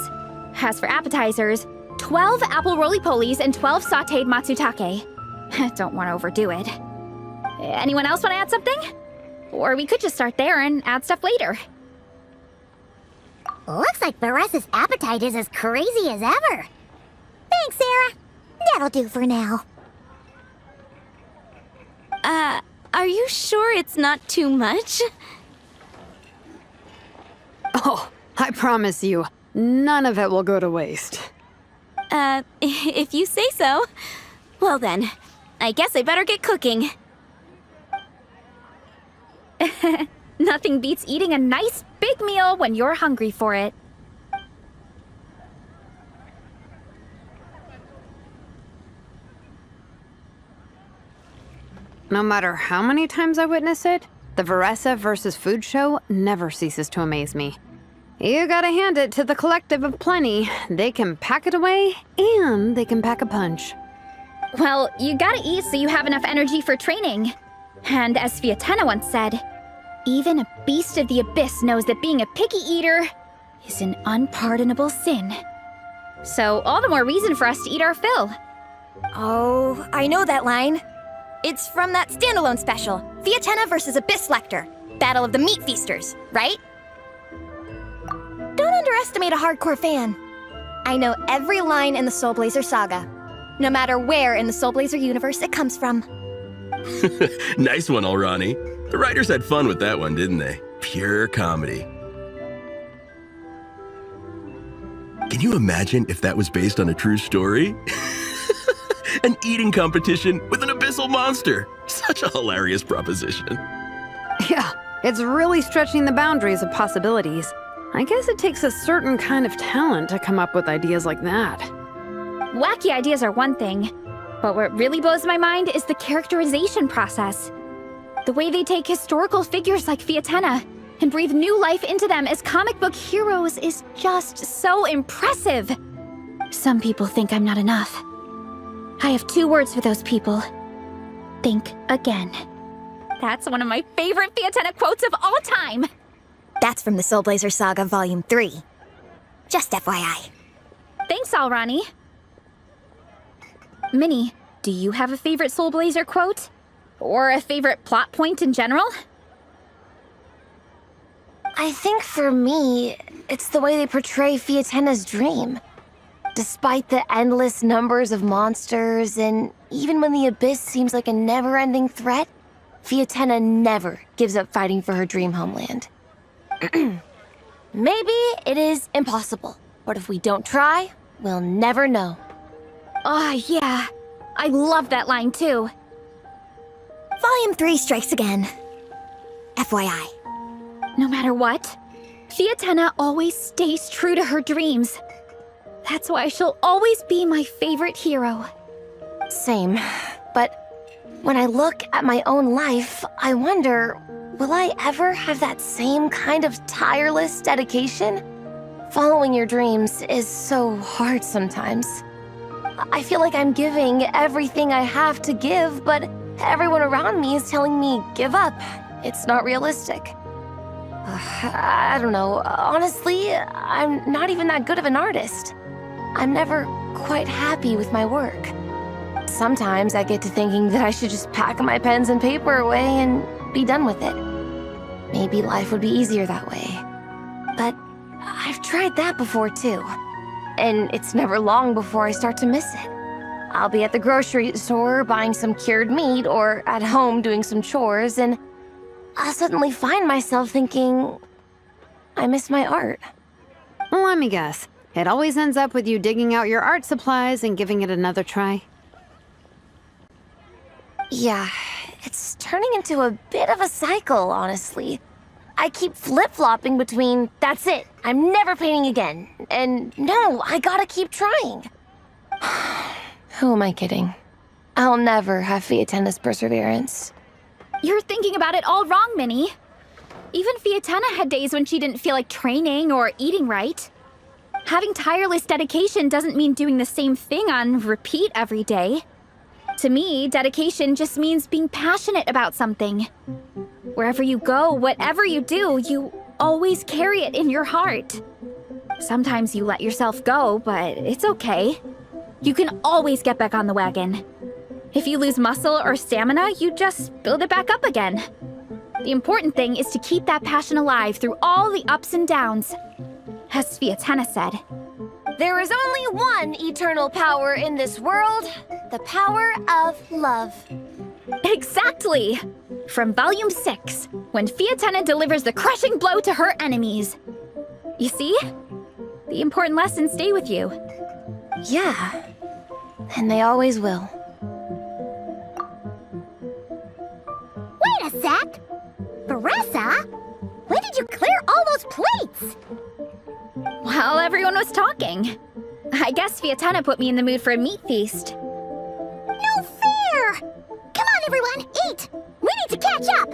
As for appetizers, 12 apple roly-polies and 12 sautéed matsutake. Don't want to overdo it. Anyone else want to add something? Or we could just start there and add stuff later. Looks like Baressa's appetite is as crazy as ever. Thanks, Sarah. That'll do for now. Are you sure it's not too much? Oh, I promise you, none of it will go to waste. If you say so. Well then, I guess I better get cooking. Nothing beats eating a nice big meal when you're hungry for it. No matter how many times I witness it, the Veressa versus food show never ceases to amaze me. You gotta hand it to the collective of plenty. They can pack it away, and they can pack a punch. Well, you gotta eat so you have enough energy for training. And as Fiatena once said, even a beast of the abyss knows that being a picky eater is an unpardonable sin. So all the more reason for us to eat our fill. Oh, I know that line. It's from that standalone special, Fiatena versus Abyss Lecter, Battle of the Meat Feasters, right? Don't underestimate a hardcore fan. I know every line in the Soulblazer saga, no matter where in the Soulblazer universe it comes from. Nice one, Alrani. The writers had fun with that one, didn't they? Pure comedy. Can you imagine if that was based on a true story? An eating competition with an abyssal monster. Such a hilarious proposition. Yeah, it's really stretching the boundaries of possibilities. I guess it takes a certain kind of talent to come up with ideas like that. Wacky ideas are one thing, but what really blows my mind is the characterization process. The way they take historical figures like Fiatena and breathe new life into them as comic book heroes is just so impressive. Some people think I'm not enough. I have 2 words for those people. Think again. That's one of my favorite Fiatena quotes of all time. That's from the Soulblazer Saga Volume 3. Just FYI. Thanks, Alrani. Minnie, do you have a favorite Soulblazer quote? Or a favorite plot point in general? I think for me, it's the way they portray Fiatena's dream. Despite the endless numbers of monsters, and even when the Abyss seems like a never-ending threat, Fiatena never gives up fighting for her dream homeland. Maybe it is impossible, but if we don't try, we'll never know. Yeah. I love that line too. Volume 3 strikes again. FYI. No matter what, Fiatena always stays true to her dreams. That's why she'll always be my favorite hero. Same, but when I look at my own life, I wonder, will I ever have that same kind of tireless dedication? Following your dreams is so hard sometimes. I feel like I'm giving everything I have to give, but everyone around me is telling me, give up. It's not realistic. I don't know. Honestly, I'm not even that good of an artist. I'm never quite happy with my work. Sometimes I get to thinking that I should just pack my pens and paper away and be done with it. Maybe life would be easier that way. But I've tried that before too. And it's never long before I start to miss it. I'll be at the grocery store buying some cured meat or at home doing some chores, and I'll suddenly find myself thinking, I miss my art. Well, let me guess. It always ends up with you digging out your art supplies and giving it another try. Yeah, it's turning into a bit of a cycle, honestly. I keep flip-flopping between, that's it, I'm never painting again, and no, I gotta keep trying. Who am I kidding? I'll never have Fiatenna's perseverance. You're thinking about it all wrong, Minnie. Even Fiatenna had days when she didn't feel like training or eating right. Having tireless dedication doesn't mean doing the same thing on repeat every day. To me, dedication just means being passionate about something. Wherever you go, whatever you do, you always carry it in your heart. Sometimes you let yourself go, but it's okay. You can always get back on the wagon. If you lose muscle or stamina, you just build it back up again. The important thing is to keep that passion alive through all the ups and downs. As Fiatenna said, there is only one eternal power in this world, the power of love. Exactly! From Volume 6, when Fiatenna delivers the crushing blow to her enemies. You see? The important lessons stay with you. Yeah, and they always will. Wait a sec! Beressa? When did you clear all those plates? While everyone was talking. I guess Fiatenna put me in the mood for a meat feast. No fair! Come on, everyone, eat! We need to catch up!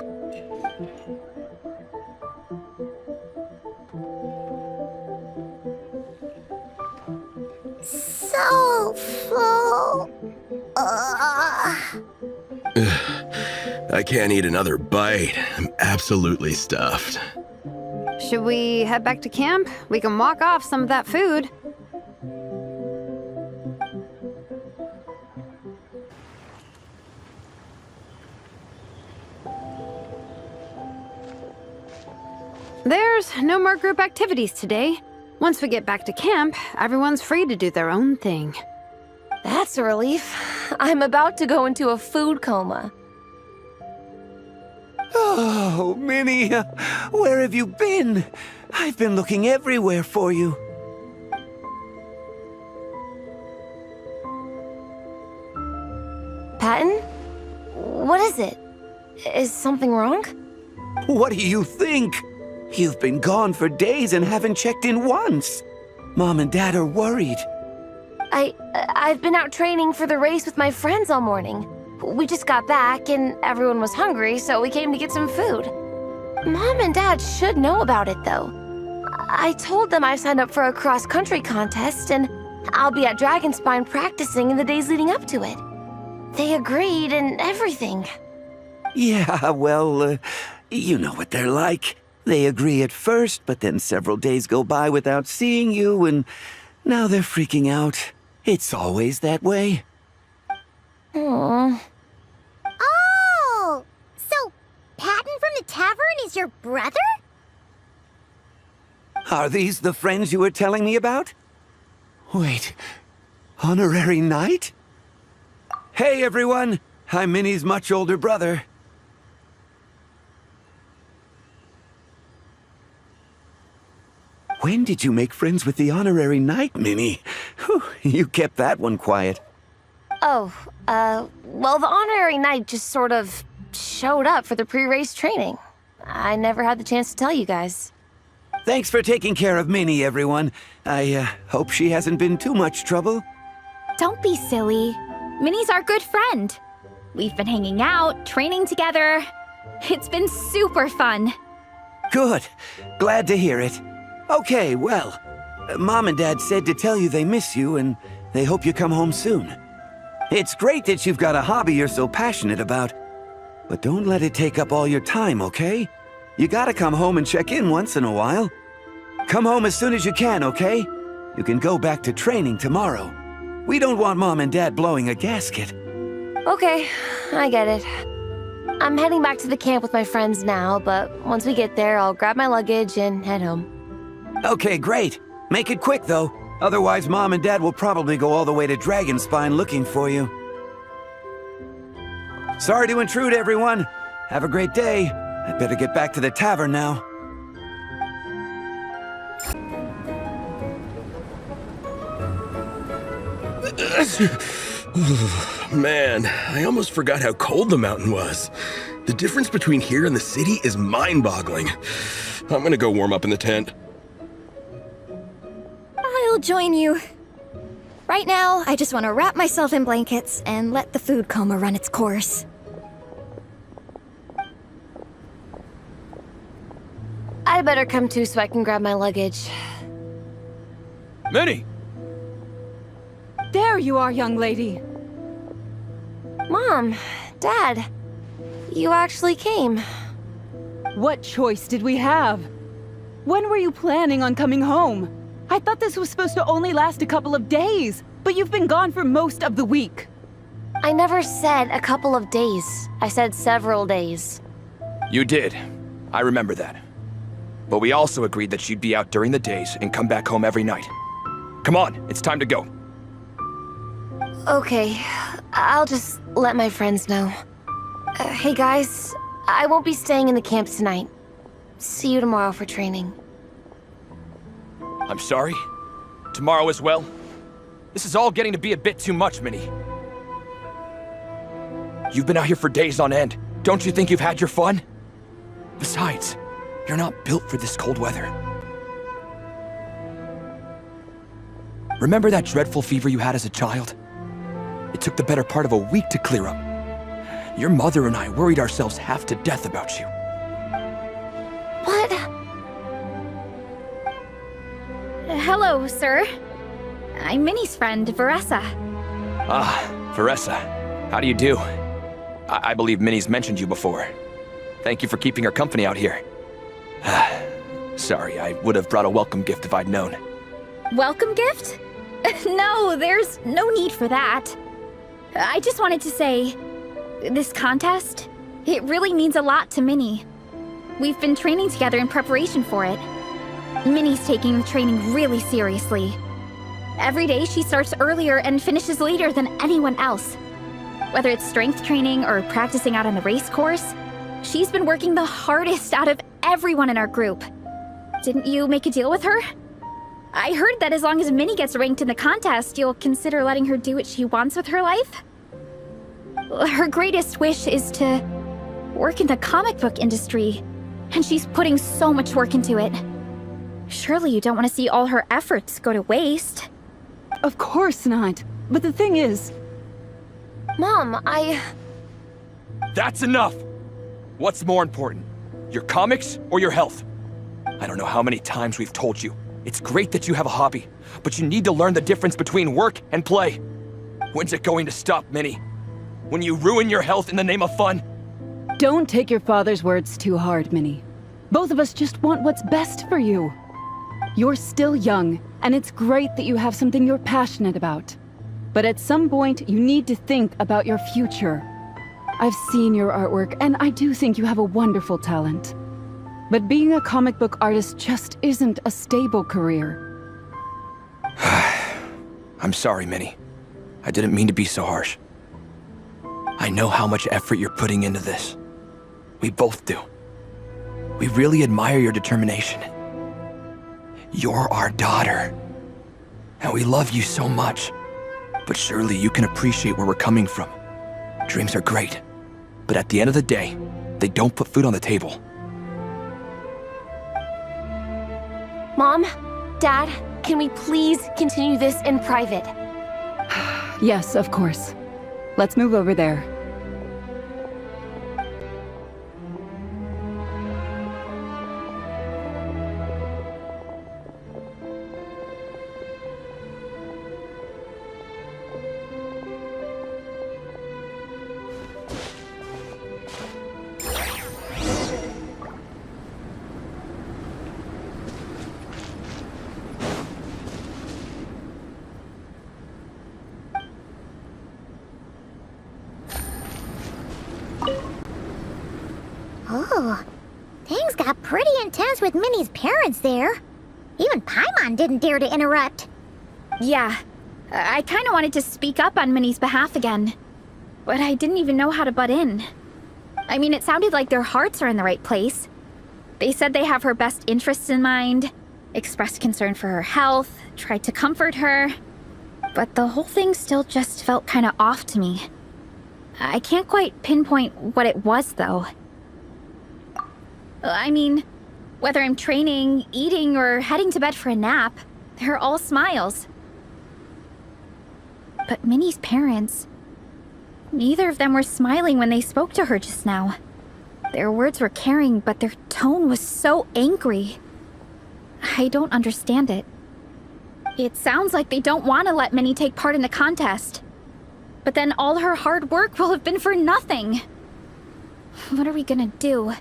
So full. I can't eat another bite. I'm absolutely stuffed. Should we head back to camp? We can walk off some of that food. There's no more group activities today. Once we get back to camp, everyone's free to do their own thing. That's a relief. I'm about to go into a food coma. Oh, Minnie, where have you been? I've been looking everywhere for you. Patton? What is it? Is something wrong? What do you think? You've been gone for days and haven't checked in once. Mom and Dad are worried. I've been out training for the race with my friends all morning. We just got back and everyone was hungry, so we came to get some food. Mom and Dad should know about it, though. I told them I signed up for a cross-country contest and I'll be at Dragonspine practicing in the days leading up to it. They agreed and everything. Yeah, well, you know what they're like. They agree at first, but then several days go by without seeing you, and now they're freaking out. It's always that way. Aww. Oh! So, Patton from the tavern is your brother? Are these the friends you were telling me about? Wait, Honorary Knight? Hey, everyone! I'm Minnie's much older brother. When did you make friends with the Honorary Knight, Minnie? Whew, you kept that one quiet. Oh, well, the Honorary Knight just sort of showed up for the pre-race training. I never had the chance to tell you guys. Thanks for taking care of Minnie, everyone. I hope she hasn't been too much trouble. Don't be silly. Minnie's our good friend. We've been hanging out, training together. It's been super fun. Good. Glad to hear it. Okay, well, Mom and Dad said to tell you they miss you and they hope you come home soon. It's great that you've got a hobby you're so passionate about, but don't let it take up all your time, okay? You gotta come home and check in once in a while. Come home as soon as you can, okay? You can go back to training tomorrow. We don't want Mom and Dad blowing a gasket. Okay, I get it. I'm heading back to the camp with my friends now, but once we get there, I'll grab my luggage and head home. Okay, great. Make it quick, though. Otherwise, Mom and Dad will probably go all the way to Dragonspine looking for you. Sorry to intrude, everyone. Have a great day. I'd better get back to the tavern now. Man, I almost forgot how cold the mountain was. The difference between here and the city is mind-boggling. I'm gonna go warm up in the tent. I'll join you. Right now, I just want to wrap myself in blankets and let the food coma run its course. I better come too so I can grab my luggage. Minnie! There you are, young lady. Mom, Dad, you actually came. What choice did we have? When were you planning on coming home? I thought this was supposed to only last a couple of days, but you've been gone for most of the week. I never said a couple of days. I said several days. You did. I remember that. But we also agreed that she'd be out during the days and come back home every night. Come on, it's time to go. Okay, I'll just let my friends know. Hey guys, I won't be staying in the camp tonight. See you tomorrow for training. I'm sorry. Tomorrow as well. This is all getting to be a bit too much, Minnie. You've been out here for days on end. Don't you think you've had your fun? Besides, you're not built for this cold weather. Remember that dreadful fever you had as a child? It took the better part of a week to clear up. Your mother and I worried ourselves half to death about you. What? Hello, sir. I'm Minnie's friend, Veressa. Ah, Veressa. How do you do? I believe Minnie's mentioned you before. Thank you for keeping her company out here. Sorry, I would have brought a welcome gift if I'd known. Welcome gift? No, there's no need for that. I just wanted to say, this contest, it really means a lot to Minnie. We've been training together in preparation for it. Minnie's taking the training really seriously. Every day she starts earlier and finishes later than anyone else. Whether it's strength training or practicing out on the race course, she's been working the hardest out of everyone in our group. Didn't you make a deal with her? I heard that as long as Minnie gets ranked in the contest, you'll consider letting her do what she wants with her life? Her greatest wish is to work in the comic book industry, and she's putting so much work into it. Surely you don't want to see all her efforts go to waste. Of course not. But the thing is... Mom, That's enough! What's more important? Your comics or your health? I don't know how many times we've told you. It's great that you have a hobby, but you need to learn the difference between work and play. When's it going to stop, Minnie? When you ruin your health in the name of fun? Don't take your father's words too hard, Minnie. Both of us just want what's best for you. You're still young, and it's great that you have something you're passionate about. But at some point, you need to think about your future. I've seen your artwork, and I do think you have a wonderful talent. But being a comic book artist just isn't a stable career. I'm sorry, Minnie. I didn't mean to be so harsh. I know how much effort you're putting into this. We both do. We really admire your determination. You're our daughter. And we love you so much. But surely you can appreciate where we're coming from. Dreams are great. But at the end of the day, they don't put food on the table. Mom, Dad, can we please continue this in private? Yes, of course. Let's move over there. Ooh, things got pretty intense with Minnie's parents there. Even Paimon didn't dare to interrupt. Yeah, I kind of wanted to speak up on Minnie's behalf again, but I didn't even know how to butt in. I mean, it sounded like their hearts are in the right place. They said they have her best interests in mind, expressed concern for her health, tried to comfort her, but the whole thing still just felt kind of off to me. I can't quite pinpoint what it was, though. I mean, whether I'm training, eating, or heading to bed for a nap, they're all smiles. But Minnie's parents, neither of them were smiling when they spoke to her just now. Their words were caring, but their tone was so angry. I don't understand it. It sounds like they don't want to let Minnie take part in the contest. But then all her hard work will have been for nothing. What are we gonna do?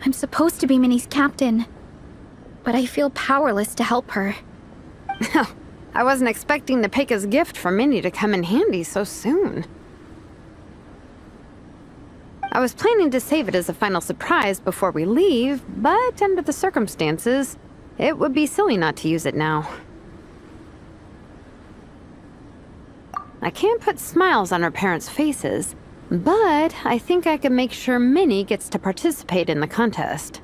I'm supposed to be Minnie's captain, but I feel powerless to help her. I wasn't expecting Nepeka's gift for Minnie to come in handy so soon. I was planning to save it as a final surprise before we leave, but under the circumstances, it would be silly not to use it now. I can't put smiles on her parents' faces, but I think I can make sure Minnie gets to participate in the contest.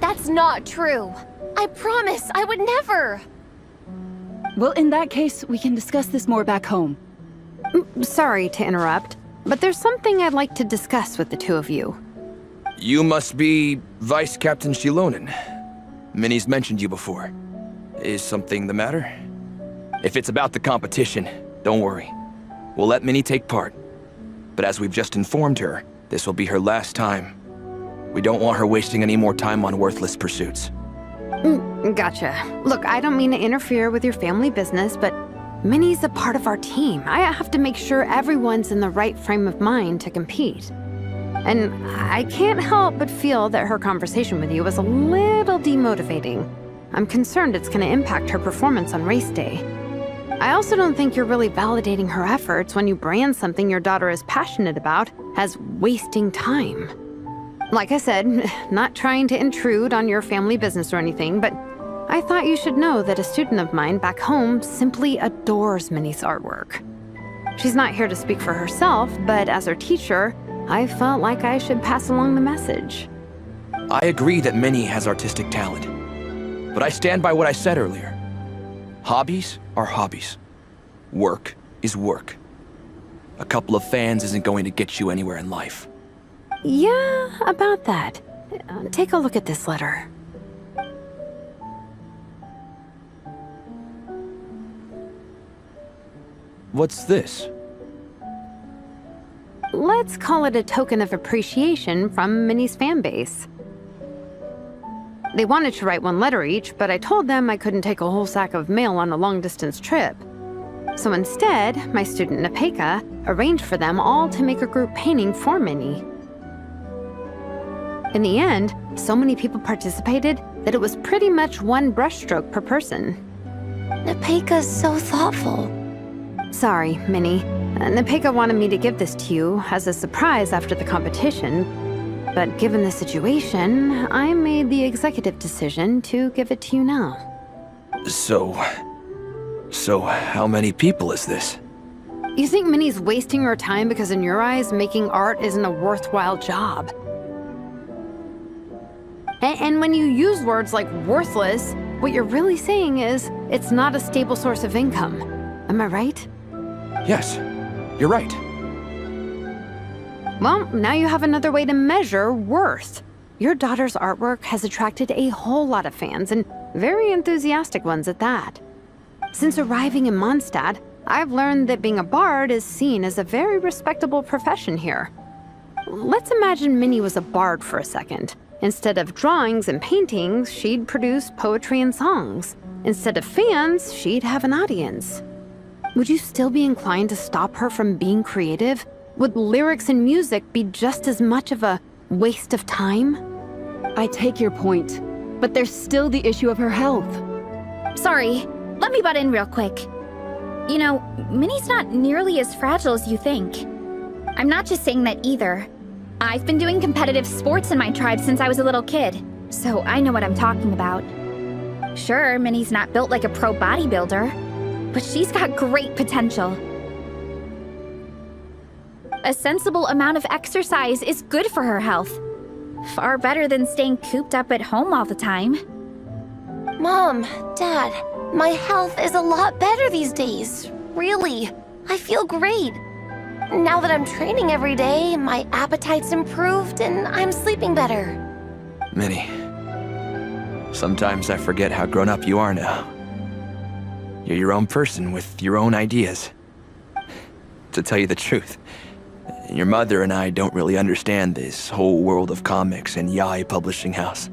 That's not true. I promise, I would never. Well, in that case, we can discuss this more back home. Sorry to interrupt, but there's something I'd like to discuss with the two of you. You must be Vice Captain Shilonen. Minnie's mentioned you before. Is something the matter? If it's about the competition, don't worry. We'll let Minnie take part. But as we've just informed her, this will be her last time. We don't want her wasting any more time on worthless pursuits. Gotcha. Look, I don't mean to interfere with your family business, but Minnie's a part of our team. I have to make sure everyone's in the right frame of mind to compete. And I can't help but feel that her conversation with you was a little demotivating. I'm concerned it's going to impact her performance on race day. I also don't think you're really validating her efforts when you brand something your daughter is passionate about as wasting time. Like I said, not trying to intrude on your family business or anything, but I thought you should know that a student of mine back home simply adores Minnie's artwork. She's not here to speak for herself, but as her teacher, I felt like I should pass along the message. I agree that Minnie has artistic talent, but I stand by what I said earlier. Hobbies are hobbies. Work is work. A couple of fans isn't going to get you anywhere in life. Yeah, about that. Take a look at this letter. What's this? Let's call it a token of appreciation from Minnie's fan base. They wanted to write one letter each, but I told them I couldn't take a whole sack of mail on a long-distance trip. So instead, my student Nepeka arranged for them all to make a group painting for Minnie. In the end, so many people participated that it was pretty much one brushstroke per person. Nepeka's so thoughtful. Sorry, Minnie. Nepeka wanted me to give this to you as a surprise after the competition, but given the situation, I made the executive decision to give it to you now. So how many people is this? You think Minnie's wasting her time because in your eyes, making art isn't a worthwhile job? And when you use words like worthless, what you're really saying is it's not a stable source of income. Am I right? Yes, you're right. Well, now you have another way to measure worth. Your daughter's artwork has attracted a whole lot of fans, and very enthusiastic ones at that. Since arriving in Mondstadt, I've learned that being a bard is seen as a very respectable profession here. Let's imagine Minnie was a bard for a second. Instead of drawings and paintings, she'd produce poetry and songs. Instead of fans, she'd have an audience. Would you still be inclined to stop her from being creative? Would lyrics and music be just as much of a waste of time? I take your point, but there's still the issue of her health. Sorry, let me butt in real quick. You know, Minnie's not nearly as fragile as you think. I'm not just saying that either. I've been doing competitive sports in my tribe since I was a little kid, so I know what I'm talking about. Sure, Minnie's not built like a pro bodybuilder, but she's got great potential. A sensible amount of exercise is good for her health. Far better than staying cooped up at home all the time. Mom, Dad, my health is a lot better these days. Really, I feel great. Now that I'm training every day, my appetite's improved and I'm sleeping better. Minnie, sometimes I forget how grown up you are now. You're your own person with your own ideas. To tell you the truth, your mother and I don't really understand this whole world of comics and yaoi publishing house.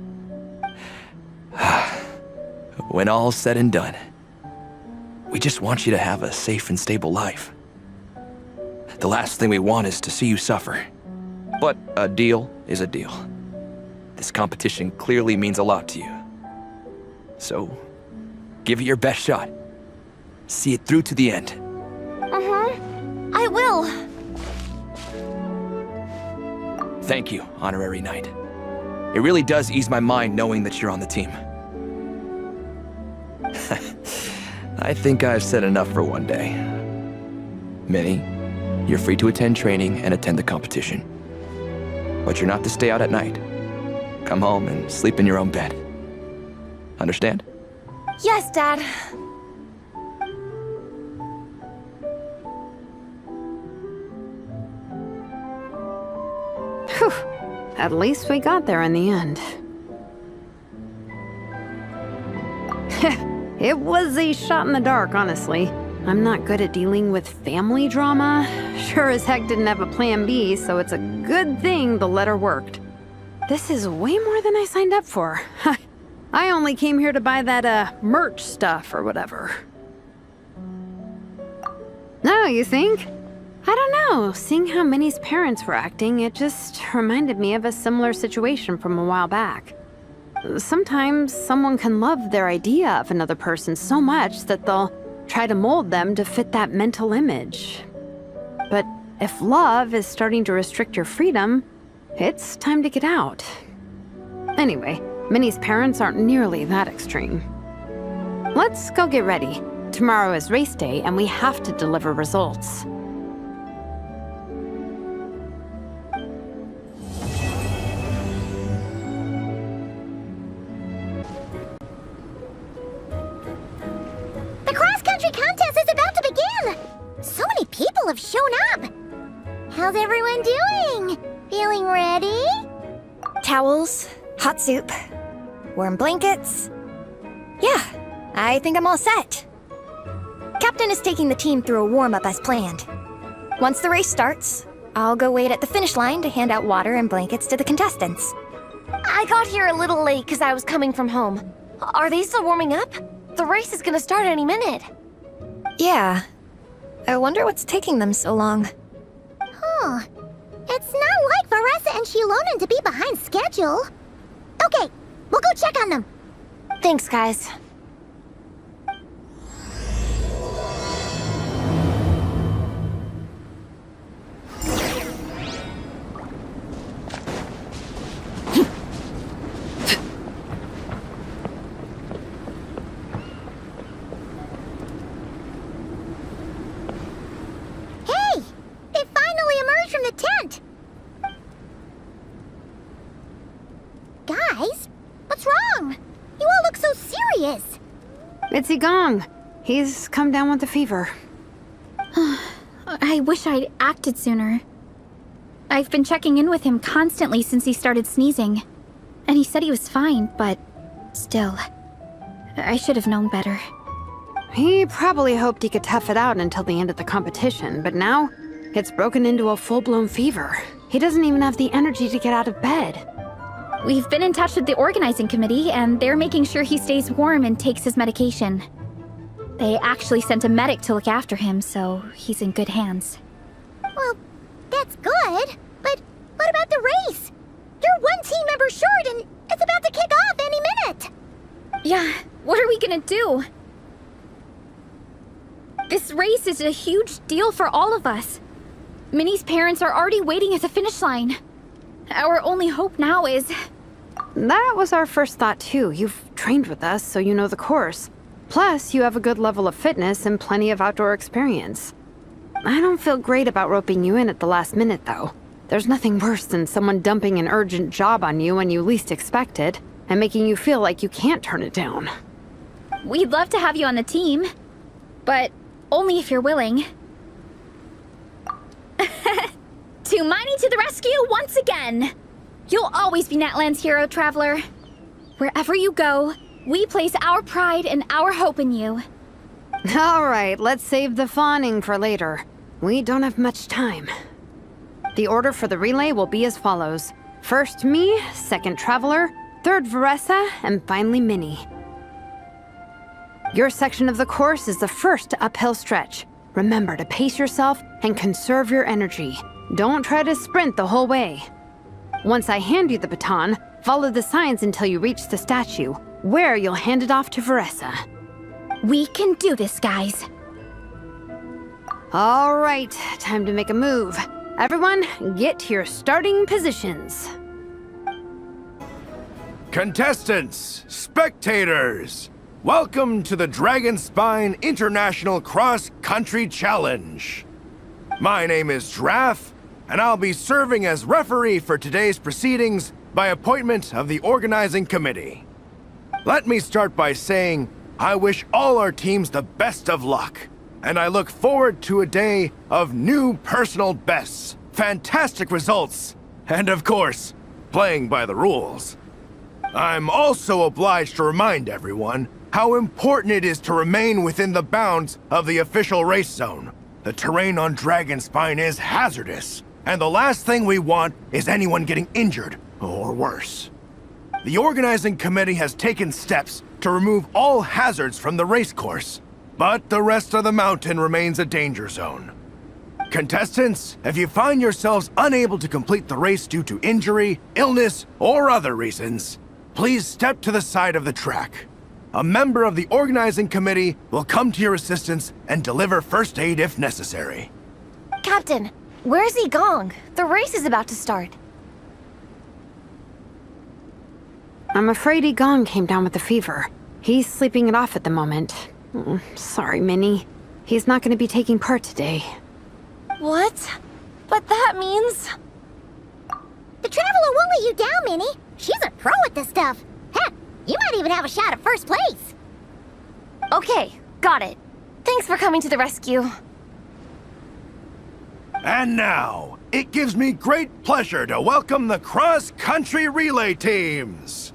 When all's said and done, we just want you to have a safe and stable life. The last thing we want is to see you suffer. But a deal is a deal. This competition clearly means a lot to you. So, give it your best shot. See it through to the end. I will. Thank you, Honorary Knight. It really does ease my mind knowing that you're on the team. I think I've said enough for one day. Minnie, you're free to attend training and attend the competition. But you're not to stay out at night. Come home and sleep in your own bed. Understand? Yes, Dad. Whew. At least we got there in the end. It was a shot in the dark, honestly. I'm not good at dealing with family drama. Sure as heck didn't have a plan B, so it's a good thing the letter worked. This is way more than I signed up for. I only came here to buy that, merch stuff or whatever. No, you think? I don't know. Seeing how Minnie's parents were acting, it just reminded me of a similar situation from a while back. Sometimes someone can love their idea of another person so much that they'll try to mold them to fit that mental image. But if love is starting to restrict your freedom, it's time to get out. Anyway, Minnie's parents aren't nearly that extreme. Let's go get ready. Tomorrow is race day and we have to deliver results. Have shown up. How's everyone doing? Feeling ready? Towels, hot soup, warm blankets. Yeah, I think I'm all set. Captain is taking the team through a warm-up as planned. Once the race starts, I'll go wait at the finish line to hand out water and blankets to the contestants. I got here a little late because I was coming from home. Are they still warming up? The race is gonna start any minute. Yeah. I wonder what's taking them so long. Huh. It's not like Varessa and Shilonen to be behind schedule. Okay, we'll go check on them. Thanks, guys. It's Igong. He's come down with a fever. I wish I'd acted sooner. I've been checking in with him constantly since he started sneezing. And he said he was fine, but still, I should have known better. He probably hoped he could tough it out until the end of the competition, but now it's broken into a full-blown fever. He doesn't even have the energy to get out of bed. We've been in touch with the organizing committee, and they're making sure he stays warm and takes his medication. They actually sent a medic to look after him, so he's in good hands. Well, that's good, but what about the race? You're one team member short, and it's about to kick off any minute. Yeah, what are we gonna do? This race is a huge deal for all of us. Minnie's parents are already waiting at the finish line. Our only hope now is... That was our first thought too. You've trained with us, so you know the course. Plus, you have a good level of fitness and plenty of outdoor experience. I don't feel great about roping you in at the last minute, though. There's nothing worse than someone dumping an urgent job on you when you least expect it, and making you feel like you can't turn it down. We'd love to have you on the team, but only if you're willing. Tumani to the rescue once again! You'll always be Natlan's hero, Traveler. Wherever you go, we place our pride and our hope in you. All right, let's save the fawning for later. We don't have much time. The order for the relay will be as follows. First me, second Traveler, third Veressa, and finally Minnie. Your section of the course is the first uphill stretch. Remember to pace yourself and conserve your energy. Don't try to sprint the whole way. Once I hand you the baton, follow the signs until you reach the statue, where you'll hand it off to Veressa. We can do this, guys. All right, time to make a move. Everyone, get to your starting positions. Contestants, spectators, welcome to the Dragonspine International Cross Country Challenge. My name is Draff, and I'll be serving as referee for today's proceedings by appointment of the organizing committee. Let me start by saying I wish all our teams the best of luck, and I look forward to a day of new personal bests, fantastic results, and of course, playing by the rules. I'm also obliged to remind everyone how important it is to remain within the bounds of the official race zone. The terrain on Dragonspine is hazardous, and the last thing we want is anyone getting injured, or worse. The organizing committee has taken steps to remove all hazards from the race course, but the rest of the mountain remains a danger zone. Contestants, if you find yourselves unable to complete the race due to injury, illness, or other reasons, please step to the side of the track. A member of the organizing committee will come to your assistance and deliver first aid if necessary. Captain, where's Gong? The race is about to start. I'm afraid Gong came down with a fever. He's sleeping it off at the moment. Sorry, Minnie. He's not going to be taking part today. What? But that means... The Traveler won't let you down, Minnie. She's a pro at this stuff. Heck, you might even have a shot at first place. Okay, got it. Thanks for coming to the rescue. And now, it gives me great pleasure to welcome the cross-country relay teams.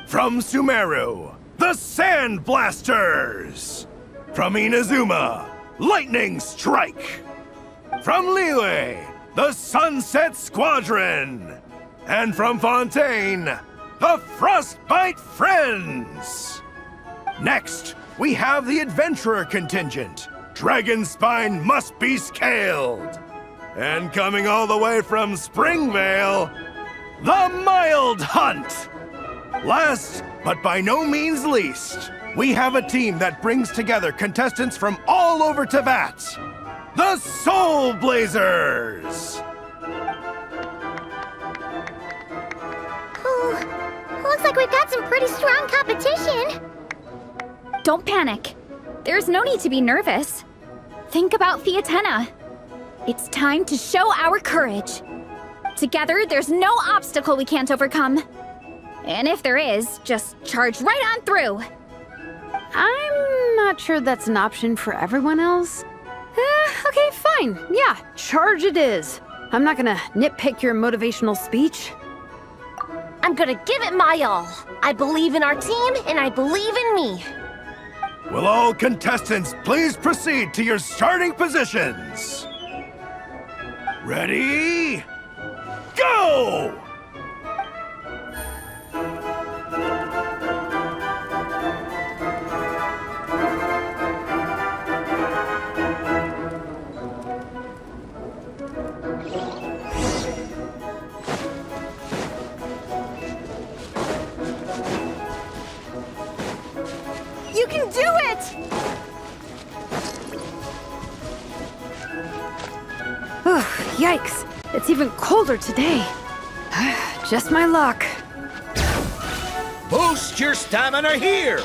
From Sumeru, the Sand Blasters. From Inazuma, Lightning Strike. From Liyue, the Sunset Squadron. And from Fontaine, the Frostbite Friends. Next, we have the Adventurer contingent. Dragonspine must be scaled. And coming all the way from Springvale, the Mild Hunt. Last, but by no means least, we have a team that brings together contestants from all over Teyvat. The Soulblazers! Looks like we've got some pretty strong competition. Don't panic. There's no need to be nervous. Think about Fiatenna. It's time to show our courage. Together, there's no obstacle we can't overcome. And if there is, just charge right on through. I'm not sure that's an option for everyone else. Okay, fine. Yeah, charge it is. I'm not gonna nitpick your motivational speech. I'm gonna give it my all. I believe in our team, and I believe in me. Will all contestants please proceed to your starting positions? Ready? Go! You can do it! Yikes! It's even colder today. Just my luck. Boost your stamina here!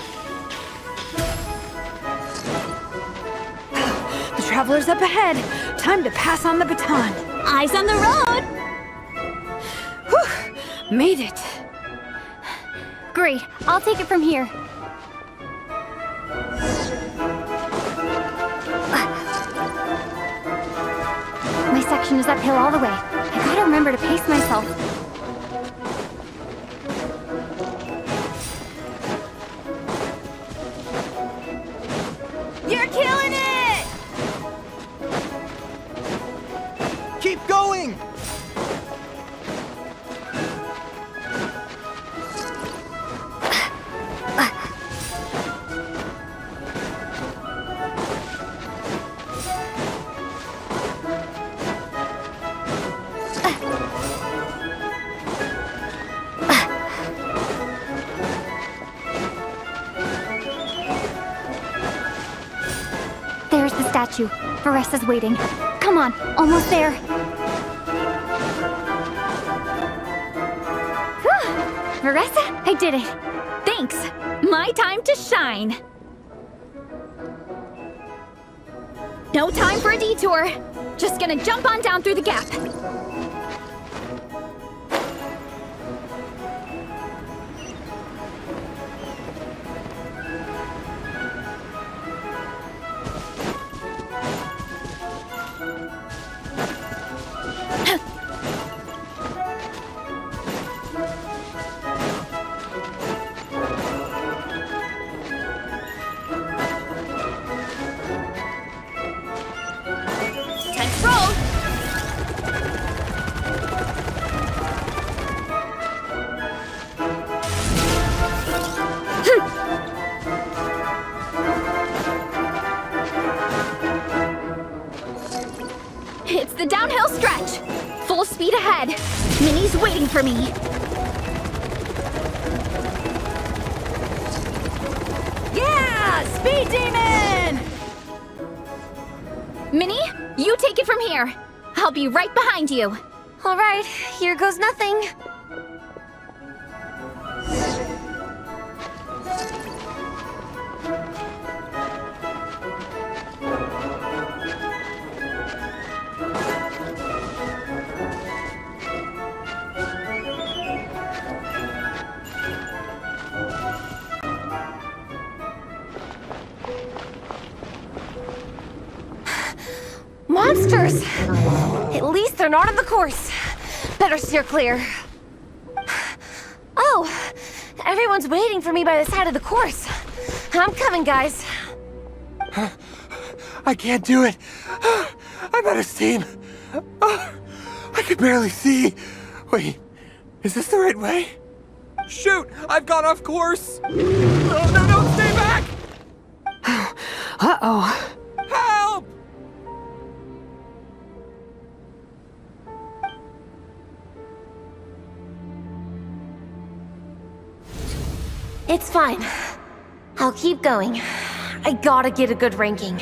The traveler's up ahead. Time to pass on the baton. Eyes on the road! Whew! Made it. Great, I'll take it from here. My section is uphill all the way. I gotta remember to pace myself. You're killing it! Keep going! There's the statue. Varesa's waiting. Come on, almost there. Whew. Varesa, I did it. Thanks. My time to shine. No time for a detour. Just gonna jump on down through the gap. Time to roll! It's the downhill stretch. Full speed ahead. Minnie's waiting for me. Yeah! Speed Demon! Minnie, you take it from here. I'll be right behind you. All right, here goes nothing. Monsters! At least they're not on the course. Better steer clear. Oh, everyone's waiting for me by the side of the course. I'm coming, guys. I can't do it. I'm out of steam. I can barely see. Wait, is this the right way? Shoot! I've gone off course! No, stay back! Uh-oh. Help! It's fine. I'll keep going. I gotta get a good ranking.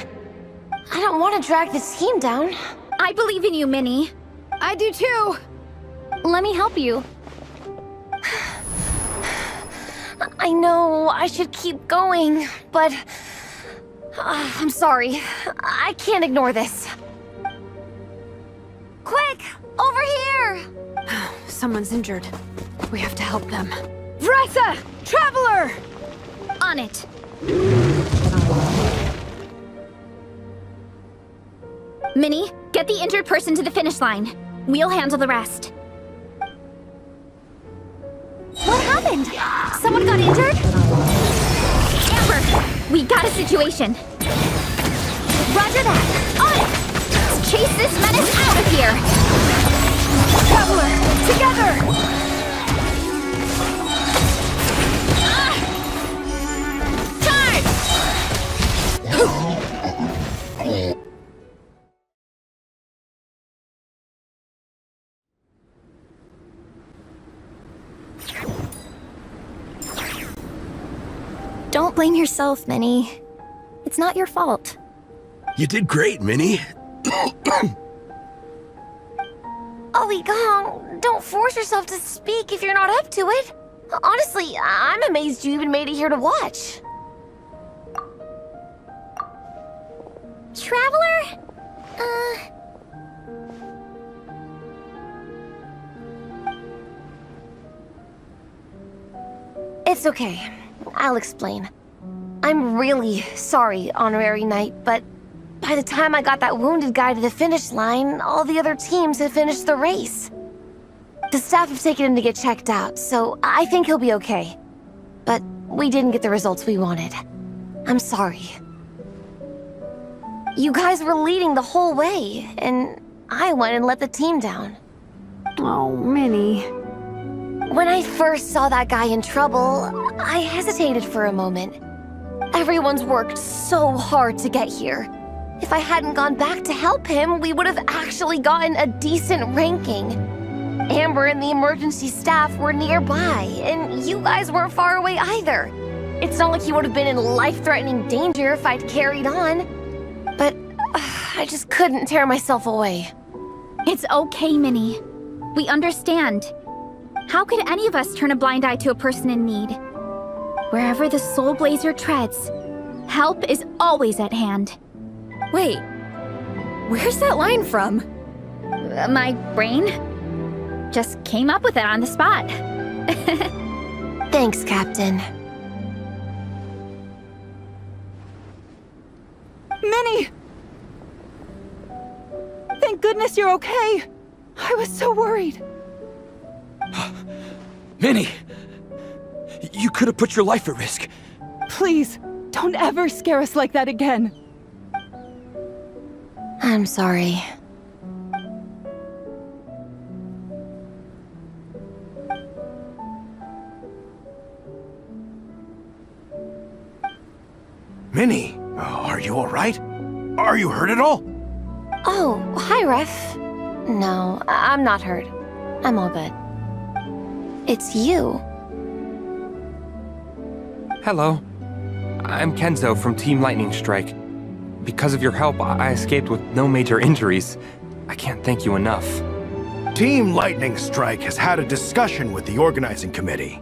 I don't want to drag this team down. I believe in you, Minnie. I do too! Let me help you. I know I should keep going, but... I'm sorry. I can't ignore this. Quick! Over here! Someone's injured. We have to help them. Vresa! Traveler! On it. Minnie, get the injured person to the finish line. We'll handle the rest. What happened? Someone got injured? Amber, we got a situation. Roger that. On it! Let's chase this menace out of here! Traveler! Together! Don't blame yourself, Minnie. It's not your fault. You did great, Minnie. Ollie Gong, don't force yourself to speak if you're not up to it. Honestly, I'm amazed you even made it here to watch. Traveler? It's okay. I'll explain. I'm really sorry, Honorary Knight, but by the time I got that wounded guy to the finish line, all the other teams had finished the race. The staff have taken him to get checked out, so I think he'll be okay. But we didn't get the results we wanted. I'm sorry. You guys were leading the whole way, and I went and let the team down. Oh, Minnie. When I first saw that guy in trouble, I hesitated for a moment. Everyone's worked so hard to get here. If I hadn't gone back to help him, we would have actually gotten a decent ranking. Amber and the emergency staff were nearby, and you guys weren't far away either. It's not like he would have been in life-threatening danger if I'd carried on. But I just couldn't tear myself away. It's okay, Minnie. We understand. How could any of us turn a blind eye to a person in need? Wherever the Soulblazer treads, help is always at hand. Wait, where's that line from? My brain just came up with it on the spot. Thanks, Captain. Minnie! Thank goodness you're okay. I was so worried. Minnie! You could have put your life at risk. Please, don't ever scare us like that again. I'm sorry. Minnie, are you all right? Are you hurt at all? Oh, hi, Ref. No, I'm not hurt. I'm all good. It's you. Hello. I'm Kenzo from Team Lightning Strike. Because of your help, I escaped with no major injuries. I can't thank you enough. Team Lightning Strike has had a discussion with the organizing committee.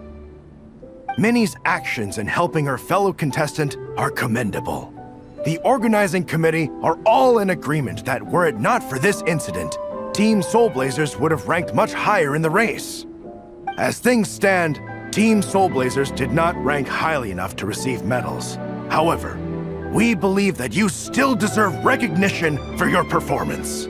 Minnie's actions in helping her fellow contestant are commendable. The organizing committee are all in agreement that were it not for this incident, Team Soulblazers would have ranked much higher in the race. As things stand, Team Soulblazers did not rank highly enough to receive medals. However, we believe that you still deserve recognition for your performance.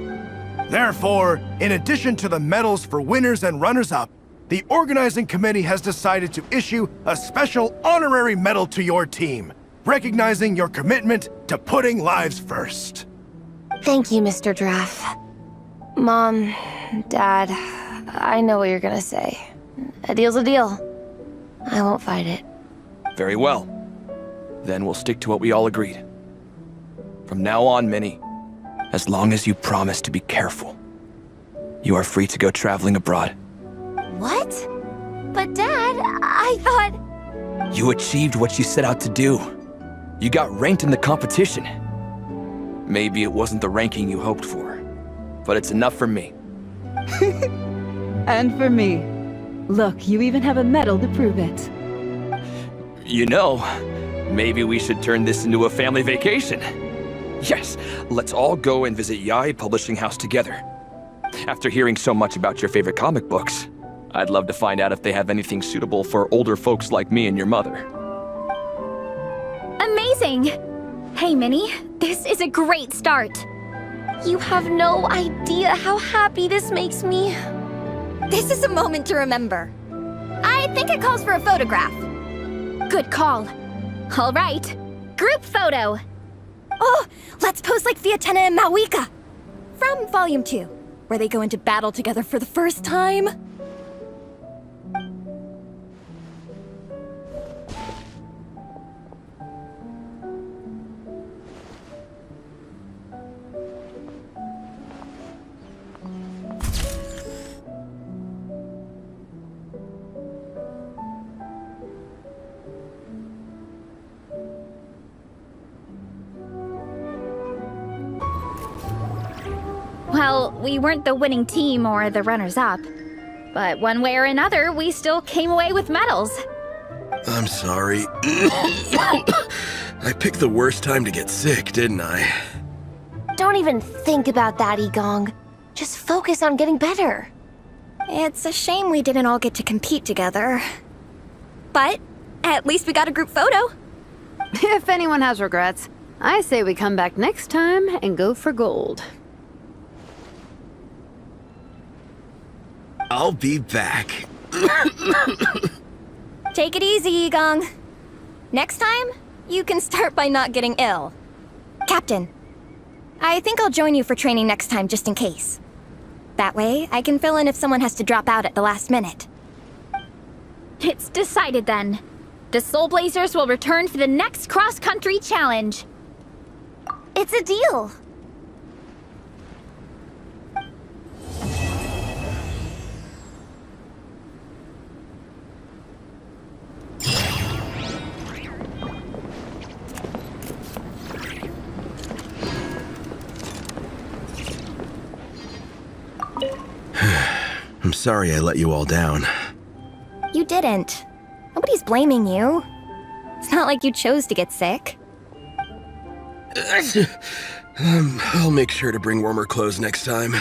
Therefore, in addition to the medals for winners and runners-up, the organizing committee has decided to issue a special honorary medal to your team, recognizing your commitment to putting lives first. Thank you, Mr. Draff. Mom, Dad, I know what you're gonna say. A deal's a deal. I won't fight it. Very well. Then we'll stick to what we all agreed. From now on, Minnie, as long as you promise to be careful, you are free to go traveling abroad. What? But Dad, I thought... You achieved what you set out to do. You got ranked in the competition. Maybe it wasn't the ranking you hoped for, but it's enough for me. And for me. Look, you even have a medal to prove it. You know, maybe we should turn this into a family vacation. Yes, let's all go and visit Yai Publishing House together. After hearing so much about your favorite comic books, I'd love to find out if they have anything suitable for older folks like me and your mother. Amazing! Hey, Minnie, this is a great start. You have no idea how happy this makes me. This is a moment to remember. I think it calls for a photograph. Good call. All right, group photo. Oh, let's pose like Fiatena and Mawika. From Volume 2, where they go into battle together for the first time. Well, we weren't the winning team or the runners-up. But one way or another, we still came away with medals. I'm sorry. I picked the worst time to get sick, didn't I? Don't even think about that, Igong. Just focus on getting better. It's a shame we didn't all get to compete together. But at least we got a group photo. If anyone has regrets, I say we come back next time and go for gold. I'll be back. Take it easy, Igong. Next time, you can start by not getting ill. Captain, I think I'll join you for training next time just in case. That way, I can fill in if someone has to drop out at the last minute. It's decided then. The Soulblazers will return for the next cross-country challenge. It's a deal. I'm sorry I let you all down. You didn't. Nobody's blaming you. It's not like you chose to get sick. I'll make sure to bring warmer clothes next time.